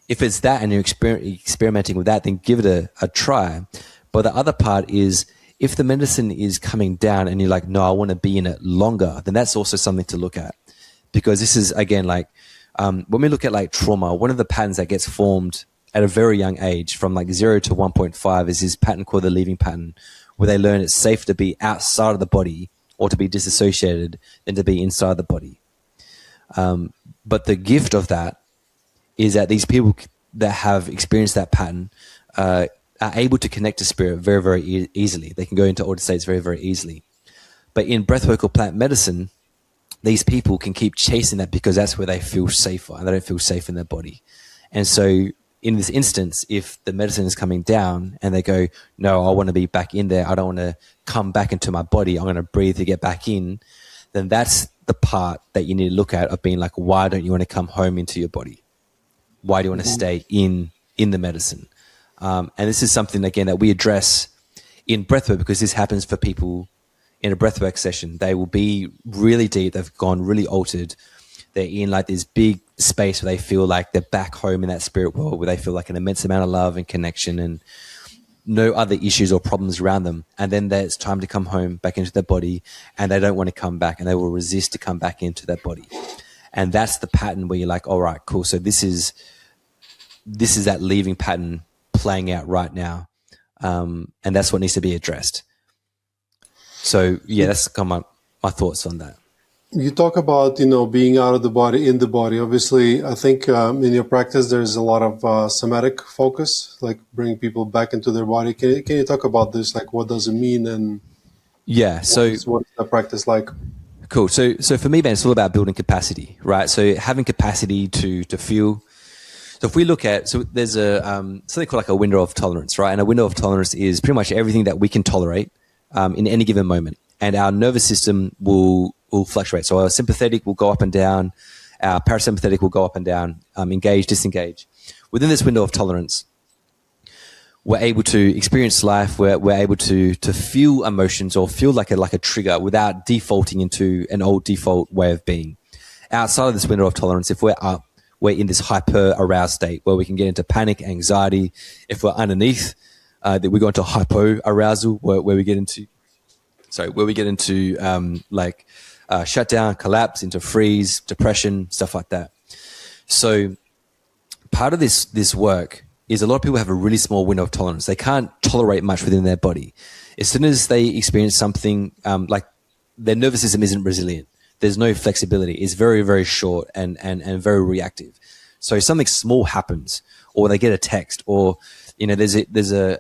if it's that and you're experimenting with that, then give it a try. But the other part is, if the medicine is coming down and you're like, no, I want to be in it longer, then that's also something to look at. Because this is, again, like when we look at like trauma, one of the patterns that gets formed at a very young age, from like 0 to 1.5, is this pattern called the leaving pattern, where they learn it's safe to be outside of the body or to be disassociated than to be inside the body. But the gift of that is that these people that have experienced that pattern are able to connect to spirit very, very easily. They can go into altered states very, very easily. But in breathwork or plant medicine, these people can keep chasing that because that's where they feel safer, and they don't feel safe in their body. And so in this instance, if the medicine is coming down and they go, no, I want to be back in there, I don't want to come back into my body, I'm going to breathe to get back in, then that's the part that you need to look at, of being like, why don't you want to come home into your body? Why do you want to stay in the medicine? And this is something, again, that we address in breathwork, because this happens for people in a breathwork session. They will be really deep, they've gone really altered, they're in like this big space where they feel like they're back home in that spirit world, where they feel like an immense amount of love and connection and no other issues or problems around them. And then it's time to come home back into their body, and they don't want to come back, and they will resist to come back into their body. And that's the pattern where you're like, all right, cool. So this is that leaving pattern playing out right now. And that's what needs to be addressed. So yeah, that's kind of my thoughts on that. You talk about, being out of the body, in the body. Obviously, I think in your practice, there's a lot of somatic focus, like bringing people back into their body. Can you talk about this? Like, what does it mean? And what is the practice like? Cool. So for me, man, it's all about building capacity, right? So having capacity to feel. So if we look at, there's a something called like a window of tolerance, right? And a window of tolerance is pretty much everything that we can tolerate in any given moment. And our nervous system will fluctuate. So our sympathetic will go up and down, our parasympathetic will go up and down, engage, disengage. Within this window of tolerance, we're able to experience life, we're able to feel emotions or feel like a trigger without defaulting into an old default way of being. Outside of this window of tolerance, if we're up, we're in this hyper aroused state where we can get into panic, anxiety. If we're underneath, that we go into hypo arousal where we get into shutdown, collapse, into freeze, depression, stuff like that. So part of this work is a lot of people have a really small window of tolerance. They can't tolerate much within their body. As soon as they experience something, like their nervous system isn't resilient. There's no flexibility. It's very, very short and very reactive. So something small happens, or they get a text, or, there's a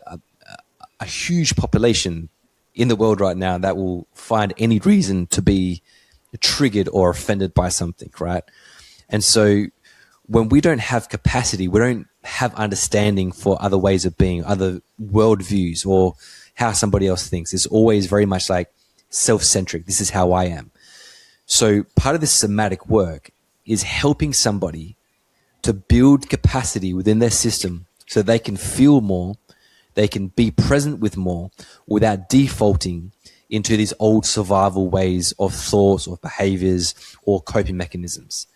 huge population in the world right now that will find any reason to be triggered or offended by something, right? And so when we don't have capacity, we don't have understanding for other ways of being, other worldviews, or how somebody else thinks. It's always very much like self-centric. This is how I am. So part of this somatic work is helping somebody to build capacity within their system so they can feel more, they can be present with more without defaulting into these old survival ways of thoughts or behaviors or coping mechanisms.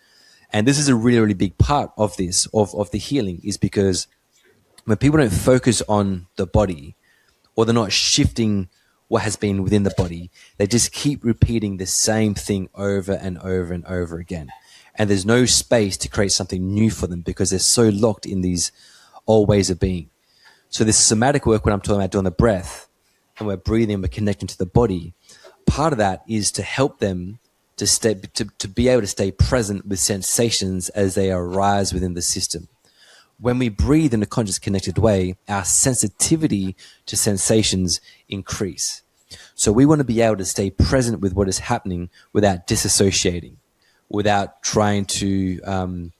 And this is a really, really big part of this, of the healing, is because when people don't focus on the body, or they're not shifting what has been within the body, they just keep repeating the same thing over and over and over again. And there's no space to create something new for them because they're so locked in these old ways of being. So this somatic work, when I'm talking about doing the breath and we're breathing, we're connecting to the body, part of that is to help them to be able to stay present with sensations as they arise within the system. When we breathe in a conscious connected way, our sensitivity to sensations increase. So we want to be able to stay present with what is happening without disassociating, without trying to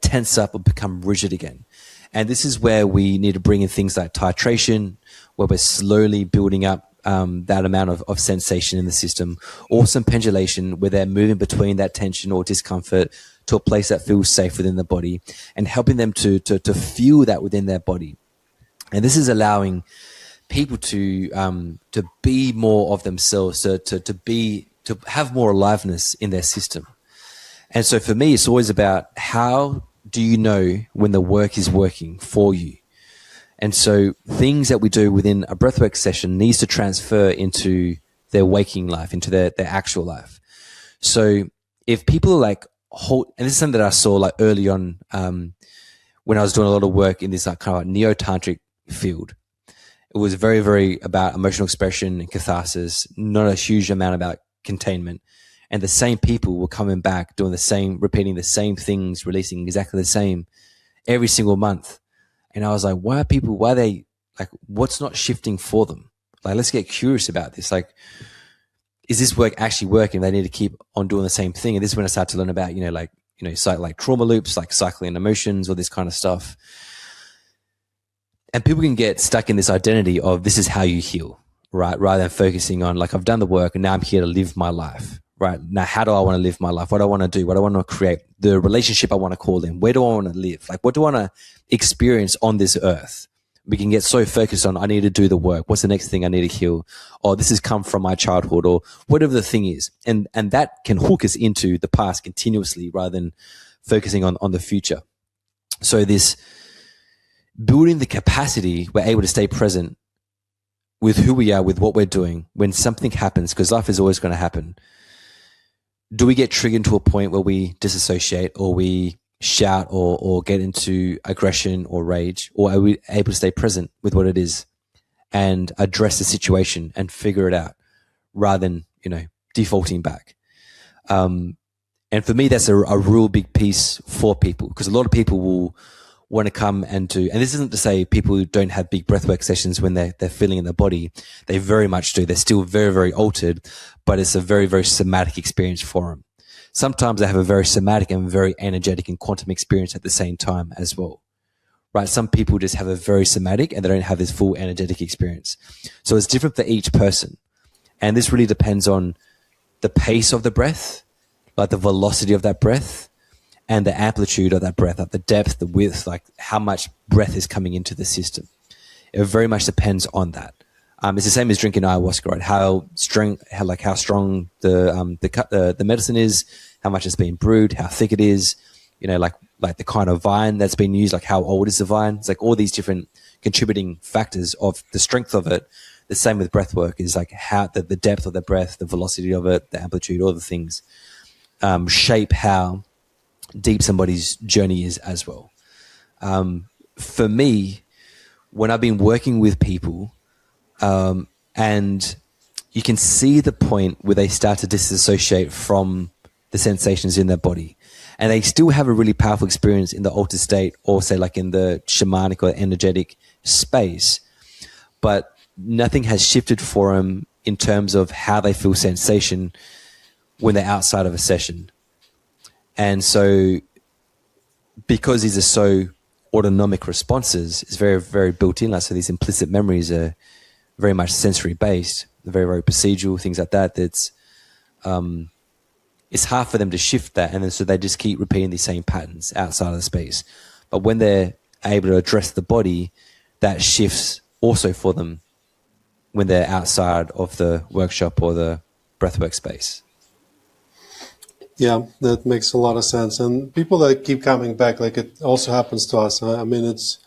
tense up or become rigid again. And this is where we need to bring in things like titration, where we're slowly building up that amount of sensation in the system, or some pendulation where they're moving between that tension or discomfort to a place that feels safe within the body, and helping them to feel that within their body. And this is allowing people to be more of themselves, to have more aliveness in their system. And so for me, it's always about, how do you know when the work is working for you? And so things that we do within a breathwork session needs to transfer into their waking life, into their actual life. So if people are like, and this is something that I saw like early on when I was doing a lot of work in this like kind of like neo-tantric field. It was very, very about emotional expression and catharsis, not a huge amount about containment. And the same people were coming back, doing the same, repeating the same things, releasing exactly the same every single month. And I was like, why are they like, what's not shifting for them? Like, let's get curious about this. Like, is this work actually working? They need to keep on doing the same thing. And this is when I started to learn about, like trauma loops, like cycling emotions, all this kind of stuff. And people can get stuck in this identity of this is how you heal, right? Rather than focusing on like, I've done the work and now I'm here to live my life, right? Now, how do I want to live my life? What do I want to do? What do I want to create? The relationship I want to call in. Where do I want to live? Like, what do I want to experience on this earth? We can get so focused on, I need to do the work. What's the next thing I need to heal? Or this has come from my childhood, or whatever the thing is. And that can hook us into the past continuously rather than focusing on the future. So this building the capacity, we're able to stay present with who we are, with what we're doing when something happens, because life is always going to happen. Do we get triggered to a point where we disassociate, or we shout, or get into aggression or rage? Or are we able to stay present with what it is and address the situation and figure it out rather than, defaulting back? And for me, that's a real big piece for people, because a lot of people will want to come and do, and this isn't to say people who don't have big breathwork sessions when they're feeling in their body. They very much do. They're still very, very altered, but it's a very, very somatic experience for them. Sometimes they have a very somatic and very energetic and quantum experience at the same time as well, right? Some people just have a very somatic and they don't have this full energetic experience. So it's different for each person. And this really depends on the pace of the breath, like the velocity of that breath, and the amplitude of that breath, like the depth, the width, like how much breath is coming into the system. It very much depends on that. It's the same as drinking ayahuasca, right? How strong the medicine is, how much it's been brewed, how thick it is, like the kind of vine that's been used, like how old is the vine. It's like all these different contributing factors of the strength of it. The same with breath work is like how the depth of the breath, the velocity of it, the amplitude, all the things shape how deep somebody's journey is as well. For me, when I've been working with people, and you can see the point where they start to disassociate from the sensations in their body, and they still have a really powerful experience in the altered state, or say like in the shamanic or energetic space, but nothing has shifted for them in terms of how they feel sensation when they're outside of a session. And so because these are so autonomic responses, it's very, very built in. Like, so these implicit memories are very much sensory based, very, very procedural, things like that. That's it's hard for them to shift that, and then so they just keep repeating these same patterns outside of the space. But when they're able to address the body, that shifts also for them when they're outside of the workshop or the breathwork space. Yeah, that makes a lot of sense. And people that keep coming back, like it also happens to us. I mean, it's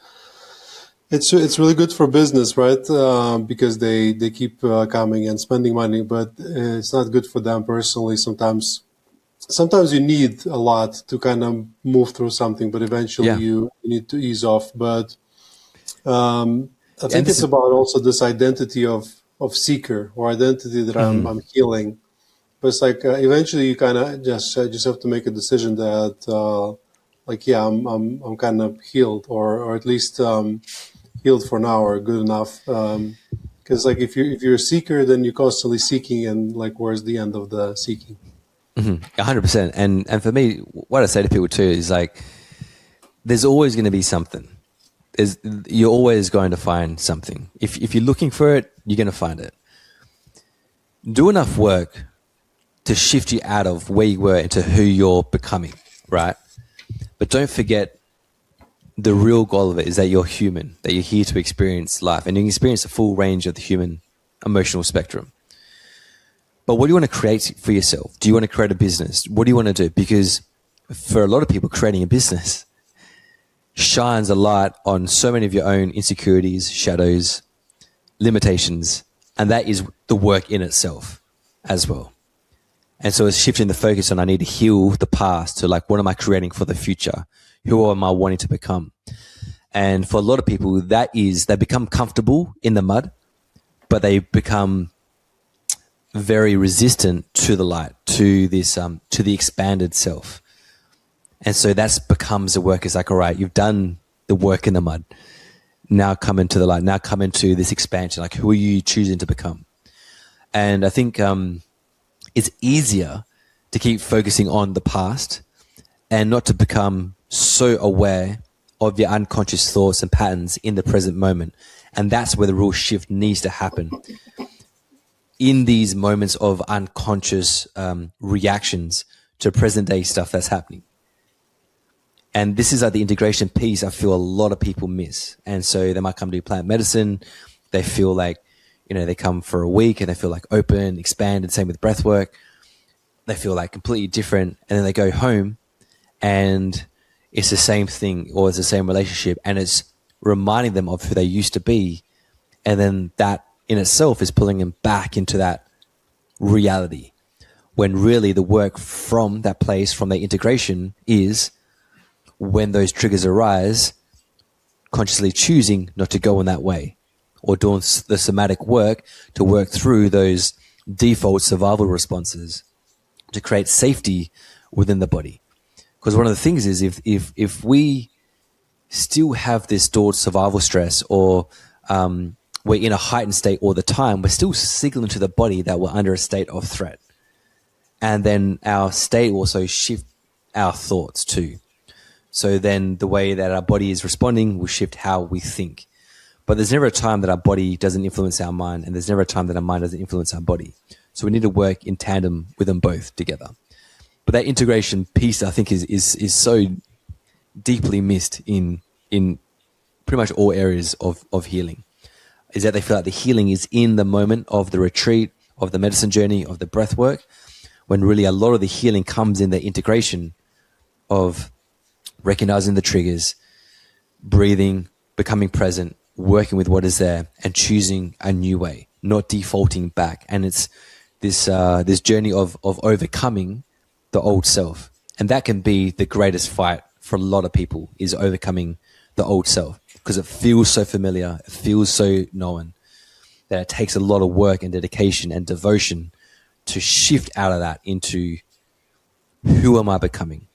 really good for business, right? Because they keep coming and spending money, but it's not good for them personally. Sometimes you need a lot to kind of move through something, but eventually you need to ease off. But I think it's about also this identity of seeker, or identity that I'm healing. But it's like eventually you kind of just have to make a decision that I'm kind of healed, or at least healed for now, or good enough. Because like if you're a seeker, then you're constantly seeking, and like where's the end of the seeking? 100%. And for me, what I say to people too is like, there's always going to be something. You're always going to find something. If you're looking for it, you're going to find it. Do enough work to shift you out of where you were into who you're becoming, right? But don't forget the real goal of it is that you're human, that you're here to experience life, and you can experience the full range of the human emotional spectrum. But what do you want to create for yourself? Do you want to create a business? What do you want to do? Because for a lot of people, creating a business shines a light on so many of your own insecurities, shadows, limitations, and that is the work in itself as well. And so it's shifting the focus on I need to heal the past to like, what am I creating for the future? Who am I wanting to become? And for a lot of people, that is, they become comfortable in the mud, but they become very resistant to the light, to this, to the expanded self. And so that's becomes the work. It's like, all right, you've done the work in the mud. Now come into the light. Now come into this expansion. Like, who are you choosing to become? And I think it's easier to keep focusing on the past and not to become so aware of your unconscious thoughts and patterns in the present moment. And that's where the real shift needs to happen. In these moments of unconscious reactions to present day stuff that's happening. And this is like the integration piece I feel a lot of people miss. And so they might come to plant medicine. They feel like, you know, they come for a week and they feel like open, expanded, same with breath work. They feel like completely different. And then they go home and it's the same thing or it's the same relationship. And it's reminding them of who they used to be. And then that in itself is pulling them back into that reality. When really the work from that place, from the integration is when those triggers arise, consciously choosing not to go in that way or doing the somatic work to work through those default survival responses to create safety within the body. Because one of the things is if we still have this stored survival stress or we're in a heightened state all the time, we're still signaling to the body that we're under a state of threat. And then our state will also shift our thoughts too. So then the way that our body is responding will shift how we think. But there's never a time that our body doesn't influence our mind, and there's never a time that our mind doesn't influence our body. So we need to work in tandem with them both together. But that integration piece, I think, is so deeply missed in pretty much all areas of healing. Is that they feel like the healing is in the moment of the retreat, of the medicine journey, of the breath work, when really a lot of the healing comes in the integration of recognizing the triggers, breathing, becoming present, working with what is there, and choosing a new way, not defaulting back. And it's this journey of overcoming the old self. And that can be the greatest fight for a lot of people, is overcoming the old self, because it feels so familiar, it feels so known, that it takes a lot of work and dedication and devotion to shift out of that into who am I becoming?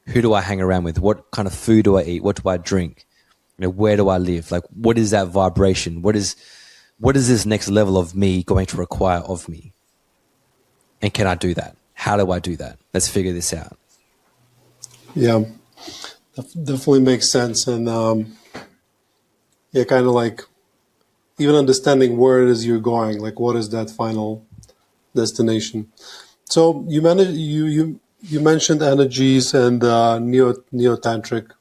Who do I hang around with? What kind of food do I eat? What do I drink? You know, where do I live? Like, what is that vibration? What is this next level of me going to require of me? And can I do that? How do I do that? Let's figure this out. Yeah, definitely makes sense. And yeah, kind of like even understanding where it is you're going, like what is that final destination? So you mentioned energies and neo-tantric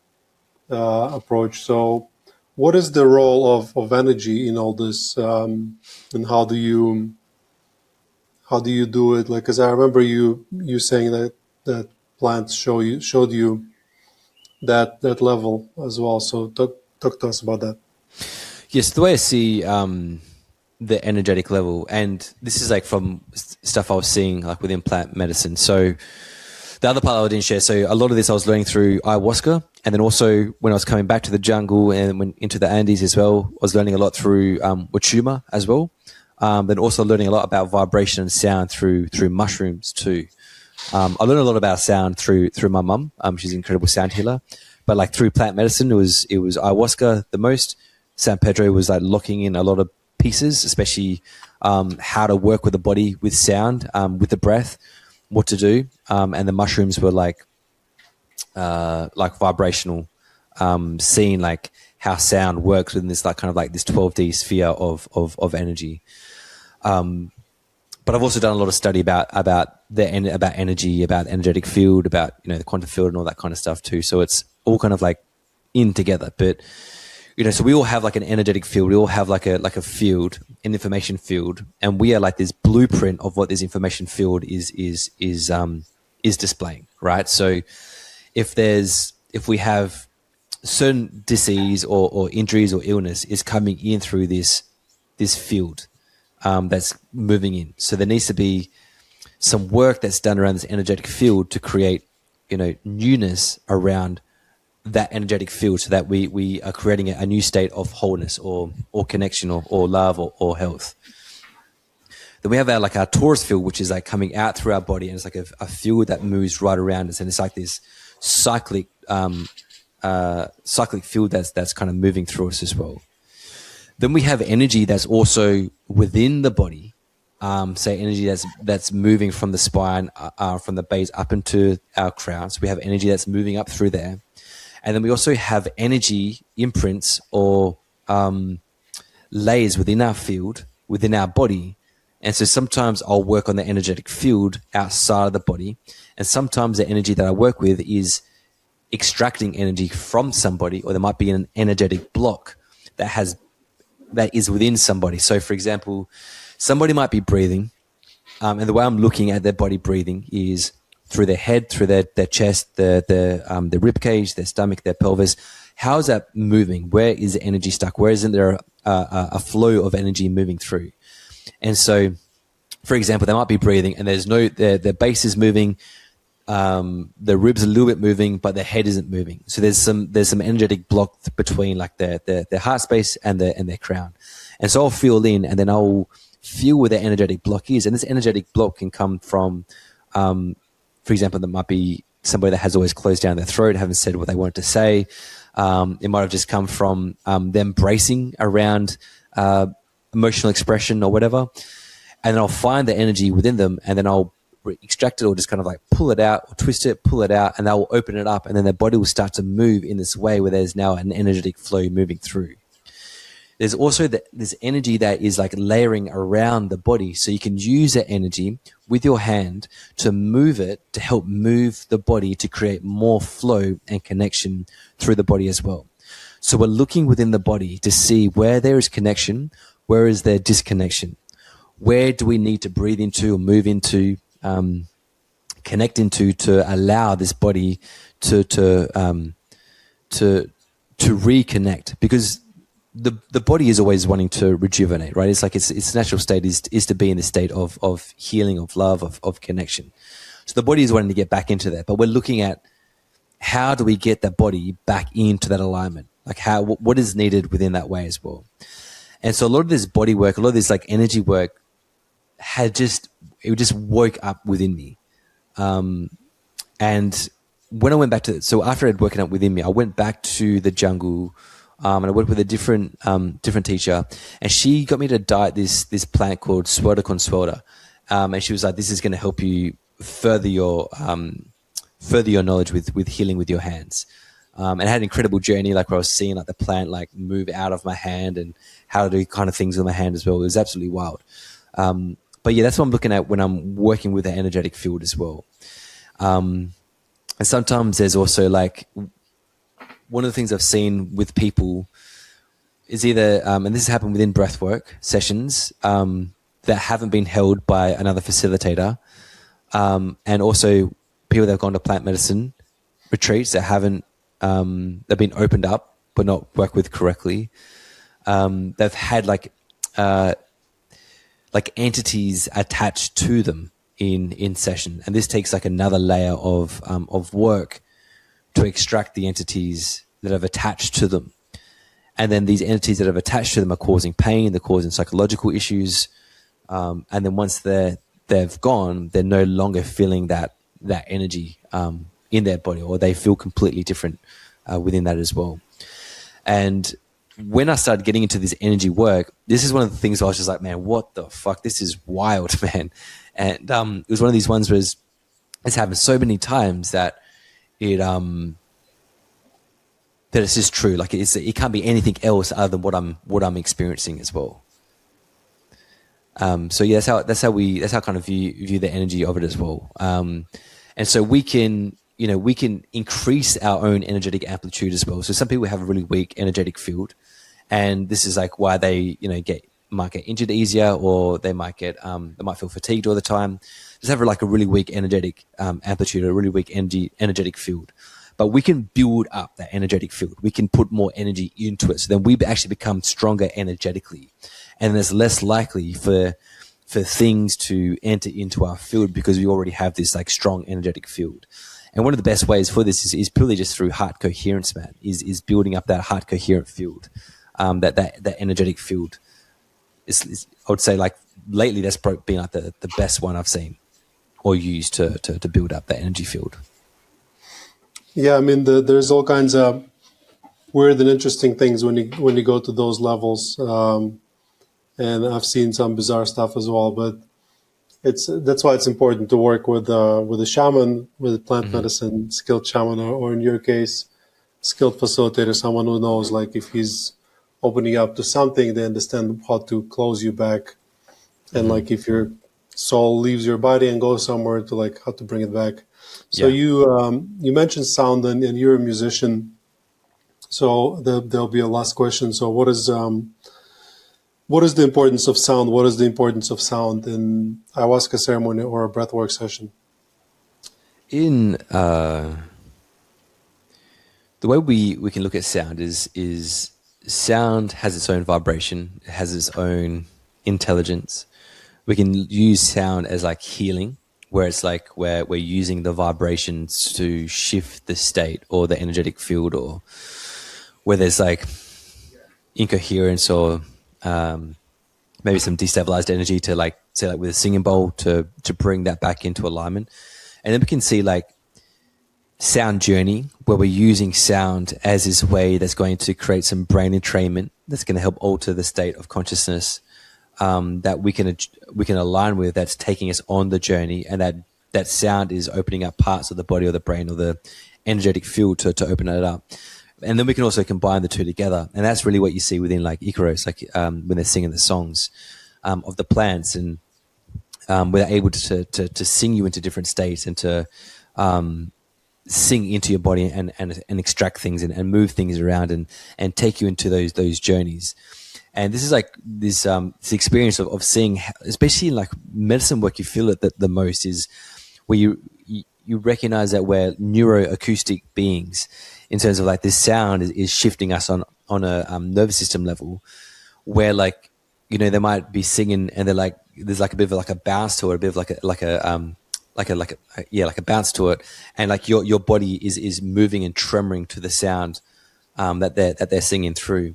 approach. So what is the role of energy in all this, and how do you do it? Like, because I remember you saying that plants showed you that level as well. So talk to us about that. Yes, the way I see the energetic level, and this is like from stuff I was seeing like within plant medicine. So the other part I didn't share, so a lot of this I was learning through ayahuasca, and then also when I was coming back to the jungle and went into the Andes as well, I was learning a lot through Wachuma as well. Then also learning a lot about vibration and sound through mushrooms too. I learned a lot about sound through my mum. She's an incredible sound healer. But like through plant medicine, it was ayahuasca the most. San Pedro was like locking in a lot of pieces, especially how to work with the body, with sound, with the breath, what to do. And the mushrooms were like vibrational, seeing like how sound works within this like kind of like this 12D sphere of energy. But I've also done a lot of study about energy, about energetic field, about the quantum field and all that kind of stuff too. So it's all kind of like in together. But so we all have like an energetic field. We all have like a field, an information field, and we are like this blueprint of what this information field is displaying, right? So if we have certain disease or injuries or illness is coming in through this field. That's moving in. So there needs to be some work that's done around this energetic field to create, newness around that energetic field, so that we are creating a new state of wholeness or connection or love or health. Then we have our torus field, which is like coming out through our body, and it's like a field that moves right around us, and it's like this cyclic field that's kind of moving through us as well. Then we have energy that's also within the body, say energy that's moving from the spine, from the base up into our crown. So we have energy that's moving up through there. And then we also have energy imprints or layers within our field, within our body. And so sometimes I'll work on the energetic field outside of the body. And sometimes the energy that I work with is extracting energy from somebody, or there might be an energetic block that is within somebody. So for example, somebody might be breathing, and the way I'm looking at their body breathing is through their head, through their chest, their rib cage, their stomach, their pelvis. How is that moving? Where is the energy stuck? Where isn't there a flow of energy moving through? And so, for example, they might be breathing and there's their base is moving, the ribs are a little bit moving, but their head isn't moving. So there's some energetic block between like their heart space and their crown. And so I'll feel in, and then I'll feel where the energetic block is. And this energetic block can come from, for example, there might be somebody that has always closed down their throat, haven't said what they wanted to say. It might have just come from them bracing around emotional expression or whatever. And then I'll find the energy within them, and then I'll extract it or just kind of like pull it out or twist it, pull it out, and that will open it up. And then their body will start to move in this way where there's now an energetic flow moving through. There's also this energy that is like layering around the body. So you can use that energy with your hand to move it, to help move the body to create more flow and connection through the body as well. So we're looking within the body to see where there is connection, where is there disconnection, where do we need to breathe into or move into, connect into, to allow this body to reconnect, because the body is always wanting to rejuvenate, right? It's like its natural state is to be in the state of healing, of love, of connection. So the body is wanting to get back into that, but we're looking at how do we get that body back into that alignment? Like what is needed within that way as well. And so a lot of this body work, a lot of this like energy work it just woke up within me. And when I went back so after I'd woken up within me, I went back to the jungle, and I worked with a different teacher, and she got me to diet this plant called Swelter Consuelta. And she was like, this is going to help you further your knowledge with healing with your hands. And I had an incredible journey, like where I was seeing like the plant like move out of my hand and how to do kind of things with my hand as well. It was absolutely wild. But yeah, that's what I'm looking at when I'm working with the energetic field as well. And sometimes there's also like, one of the things I've seen with people is either, and this has happened within breathwork sessions, that haven't been held by another facilitator, and also people that have gone to plant medicine retreats that haven't, they've been opened up but not worked with correctly. They've had like entities attached to them in session, and this takes like another layer of work to extract the entities that have attached to them. And then these entities that have attached to them are causing pain, they're causing psychological issues. And then once they've gone, they're no longer feeling that energy in their body, or they feel completely different within that as well. And when I started getting into this energy work, this is one of the things I was just like, man, what the fuck? This is wild, man. And it was one of these ones where it's happened so many times that it that it's just true. Like it can't be anything else other than what I'm experiencing as well. So yeah, that's how kind of view the energy of it as well. And so we can increase our own energetic amplitude as well. So some people have a really weak energetic field, and this is like why they might get injured easier, or they might feel fatigued all the time. Just have like a really weak energetic amplitude, a really weak energetic field. But we can build up that energetic field. We can put more energy into it. So then we actually become stronger energetically. And it's less likely for things to enter into our field because we already have this like strong energetic field. And one of the best ways for this is purely just through heart coherence, man, is building up that heart coherent field, that energetic field. Is I would say like lately that's been like the best one I've seen or used to build up that energy field. Yeah, I mean, there's all kinds of weird and interesting things when you go to those levels, and I've seen some bizarre stuff as well. But that's why it's important to work with a shaman, with a plant medicine skilled shaman, or in your case, skilled facilitator, someone who knows, like, if he's opening up to something, they understand how to close you back, and like if your soul leaves your body and goes somewhere, to like how to bring it back. So you mentioned sound, and you're a musician. So there'll be a last question. So what is the importance of sound? What is the importance of sound in ayahuasca ceremony or a breathwork session? In the way we can look at sound is sound has its own vibration, it has its own intelligence. We can use sound as like healing, where it's like where we're using the vibrations to shift the state or the energetic field, or where there's like incoherence or maybe some destabilized energy, to like say like with a singing bowl to bring that back into alignment. And then we can see like sound journey, where we're using sound as this way that's going to create some brain entrainment that's going to help alter the state of consciousness that we can align with, that's taking us on the journey, and that sound is opening up parts of the body or the brain or the energetic field to open it up. And then we can also combine the two together, and that's really what you see within like Icaros, like when they're singing the songs of the plants, and where they're able to sing you into different states, and to sing into your body and extract things and move things around and take you into those journeys. And this is like this experience of seeing, especially in like medicine work, you feel it the most, is where you recognize that we're neuroacoustic beings, in terms of like this sound is shifting us on a nervous system level, where like, you know, they might be singing and they're like, there's like a bit of like a bounce to it, a bit of like a bounce to it, and like your body is moving and tremoring to the sound that they're singing through.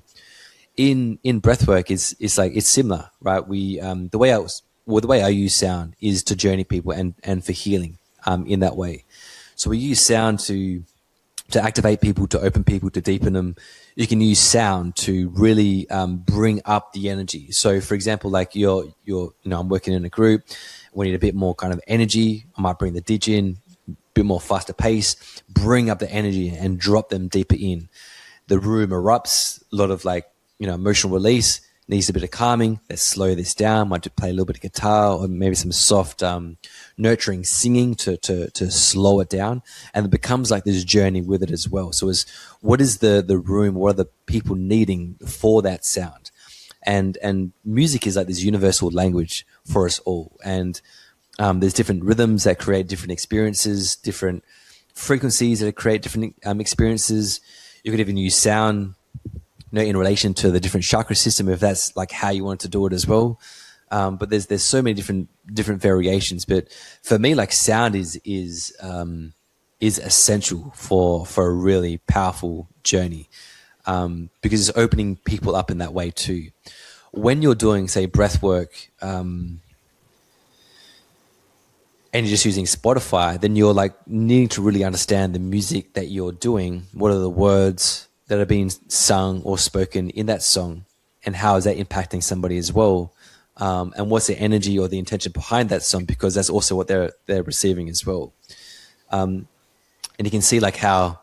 In breathwork is like it's similar, right? We the way I use sound is to journey people and for healing in that way. So we use sound to activate people, to open people, to deepen them. You can use sound to really bring up the energy. So for example, like I'm working in a group, we need a bit more kind of energy. I might bring the dig in, a bit more faster pace, bring up the energy and drop them deeper in. The room erupts, a lot of like, emotional release, needs a bit of calming. Let's slow this down. Might play a little bit of guitar, or maybe some soft, nurturing singing to slow it down. And it becomes like this journey with it as well. So what is the room, what are the people needing for that sound? And music is like this universal language for us all. And there's different rhythms that create different experiences, different frequencies that create different experiences. You could even use sound, in relation to the different chakra system, if that's like how you want to do it as well. But there's so many different variations. But for me, like sound is essential for a really powerful journey, because it's opening people up in that way too. When you're doing, say, breath work, and you're just using Spotify, then you're like needing to really understand the music that you're doing. What are the words? that are being sung or spoken in that song, and how is that impacting somebody as well, and what's the energy or the intention behind that song, because that's also what they're receiving as well. And you can see like how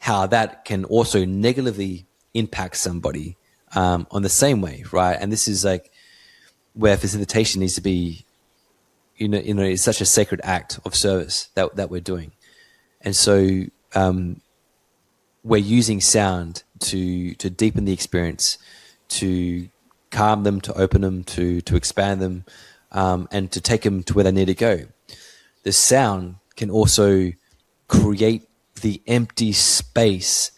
that can also negatively impact somebody on the same way, right? And this is like where facilitation needs to be, it's such a sacred act of service that we're doing. And so we're using sound to deepen the experience, to calm them, to open them, to expand them, and to take them to where they need to go. The sound can also create the empty space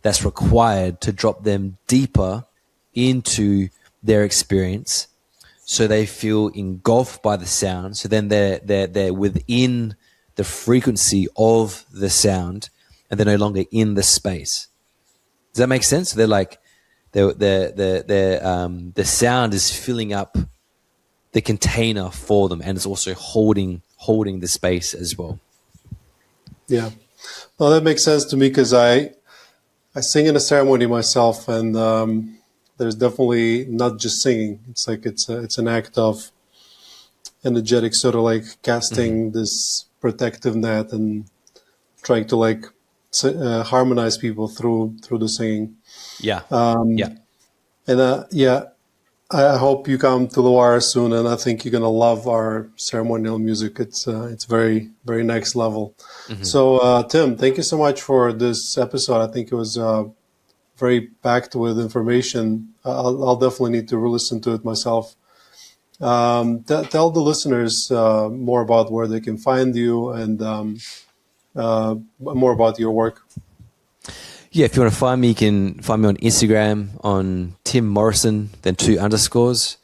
that's required to drop them deeper into their experience, so they feel engulfed by the sound. So then they're within the frequency of the sound, and they're no longer in the space. Does that make sense? So they're like, the sound is filling up the container for them, and it's also holding the space as well. Yeah. Well, that makes sense to me, because I sing in a ceremony myself, and there's definitely not just singing. It's like it's an act of energetic, sort of like casting this protective net and trying to like harmonize people through the singing. Yeah. And I hope you come to Luara soon, and I think you're gonna love our ceremonial music. It's very, very next level. So Tim, thank you so much for this episode. I think it was very packed with information. I'll definitely need to re-listen to it myself. Tell the listeners more about where they can find you, and more about your work. Yeah, if you want to find me, you can find me on Instagram on Tim Morrison, then 2 underscores.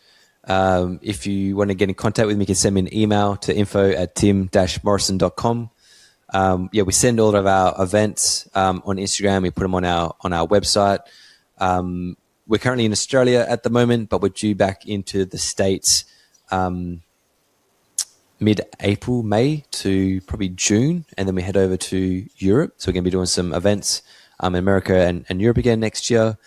If you want to get in contact with me, you can send me an email to info@tim-morrison.com. We send all of our events on Instagram. We put them on our website. We're currently in Australia at the moment, but we're due back into the States mid-April, May to probably June, and then we head over to Europe. So we're going to be doing some events in America and Europe again next year.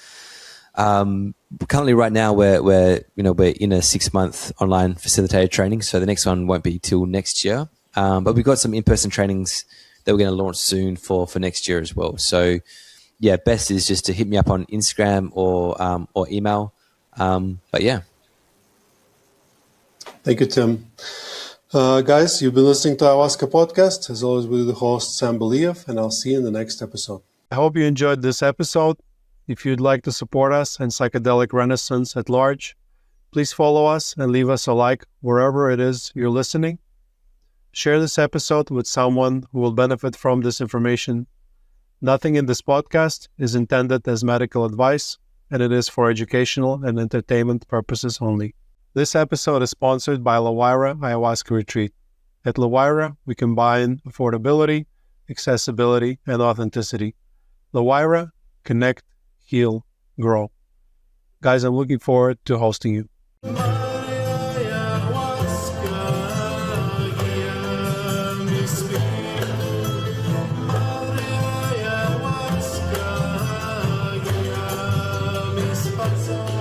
Currently, right now, we're in a 6-month online facilitated training, so the next one won't be till next year. But we've got some in-person trainings that we're going to launch soon for next year as well. So, yeah, best is just to hit me up on Instagram or email. But yeah. Thank you, Tim. Guys, you've been listening to Ayahuasca Podcast. As always, we're the host, Sam Believ, and I'll see you in the next episode. I hope you enjoyed this episode. If you'd like to support us and psychedelic renaissance at large, please follow us and leave us a like wherever it is you're listening. Share this episode with someone who will benefit from this information. Nothing in this podcast is intended as medical advice, and it is for educational and entertainment purposes only. This episode is sponsored by Luara Ayahuasca Retreat. At Luara, we combine affordability, accessibility, and authenticity. Luara, connect, heal, grow. Guys, I'm looking forward to hosting you. Ayahuasca,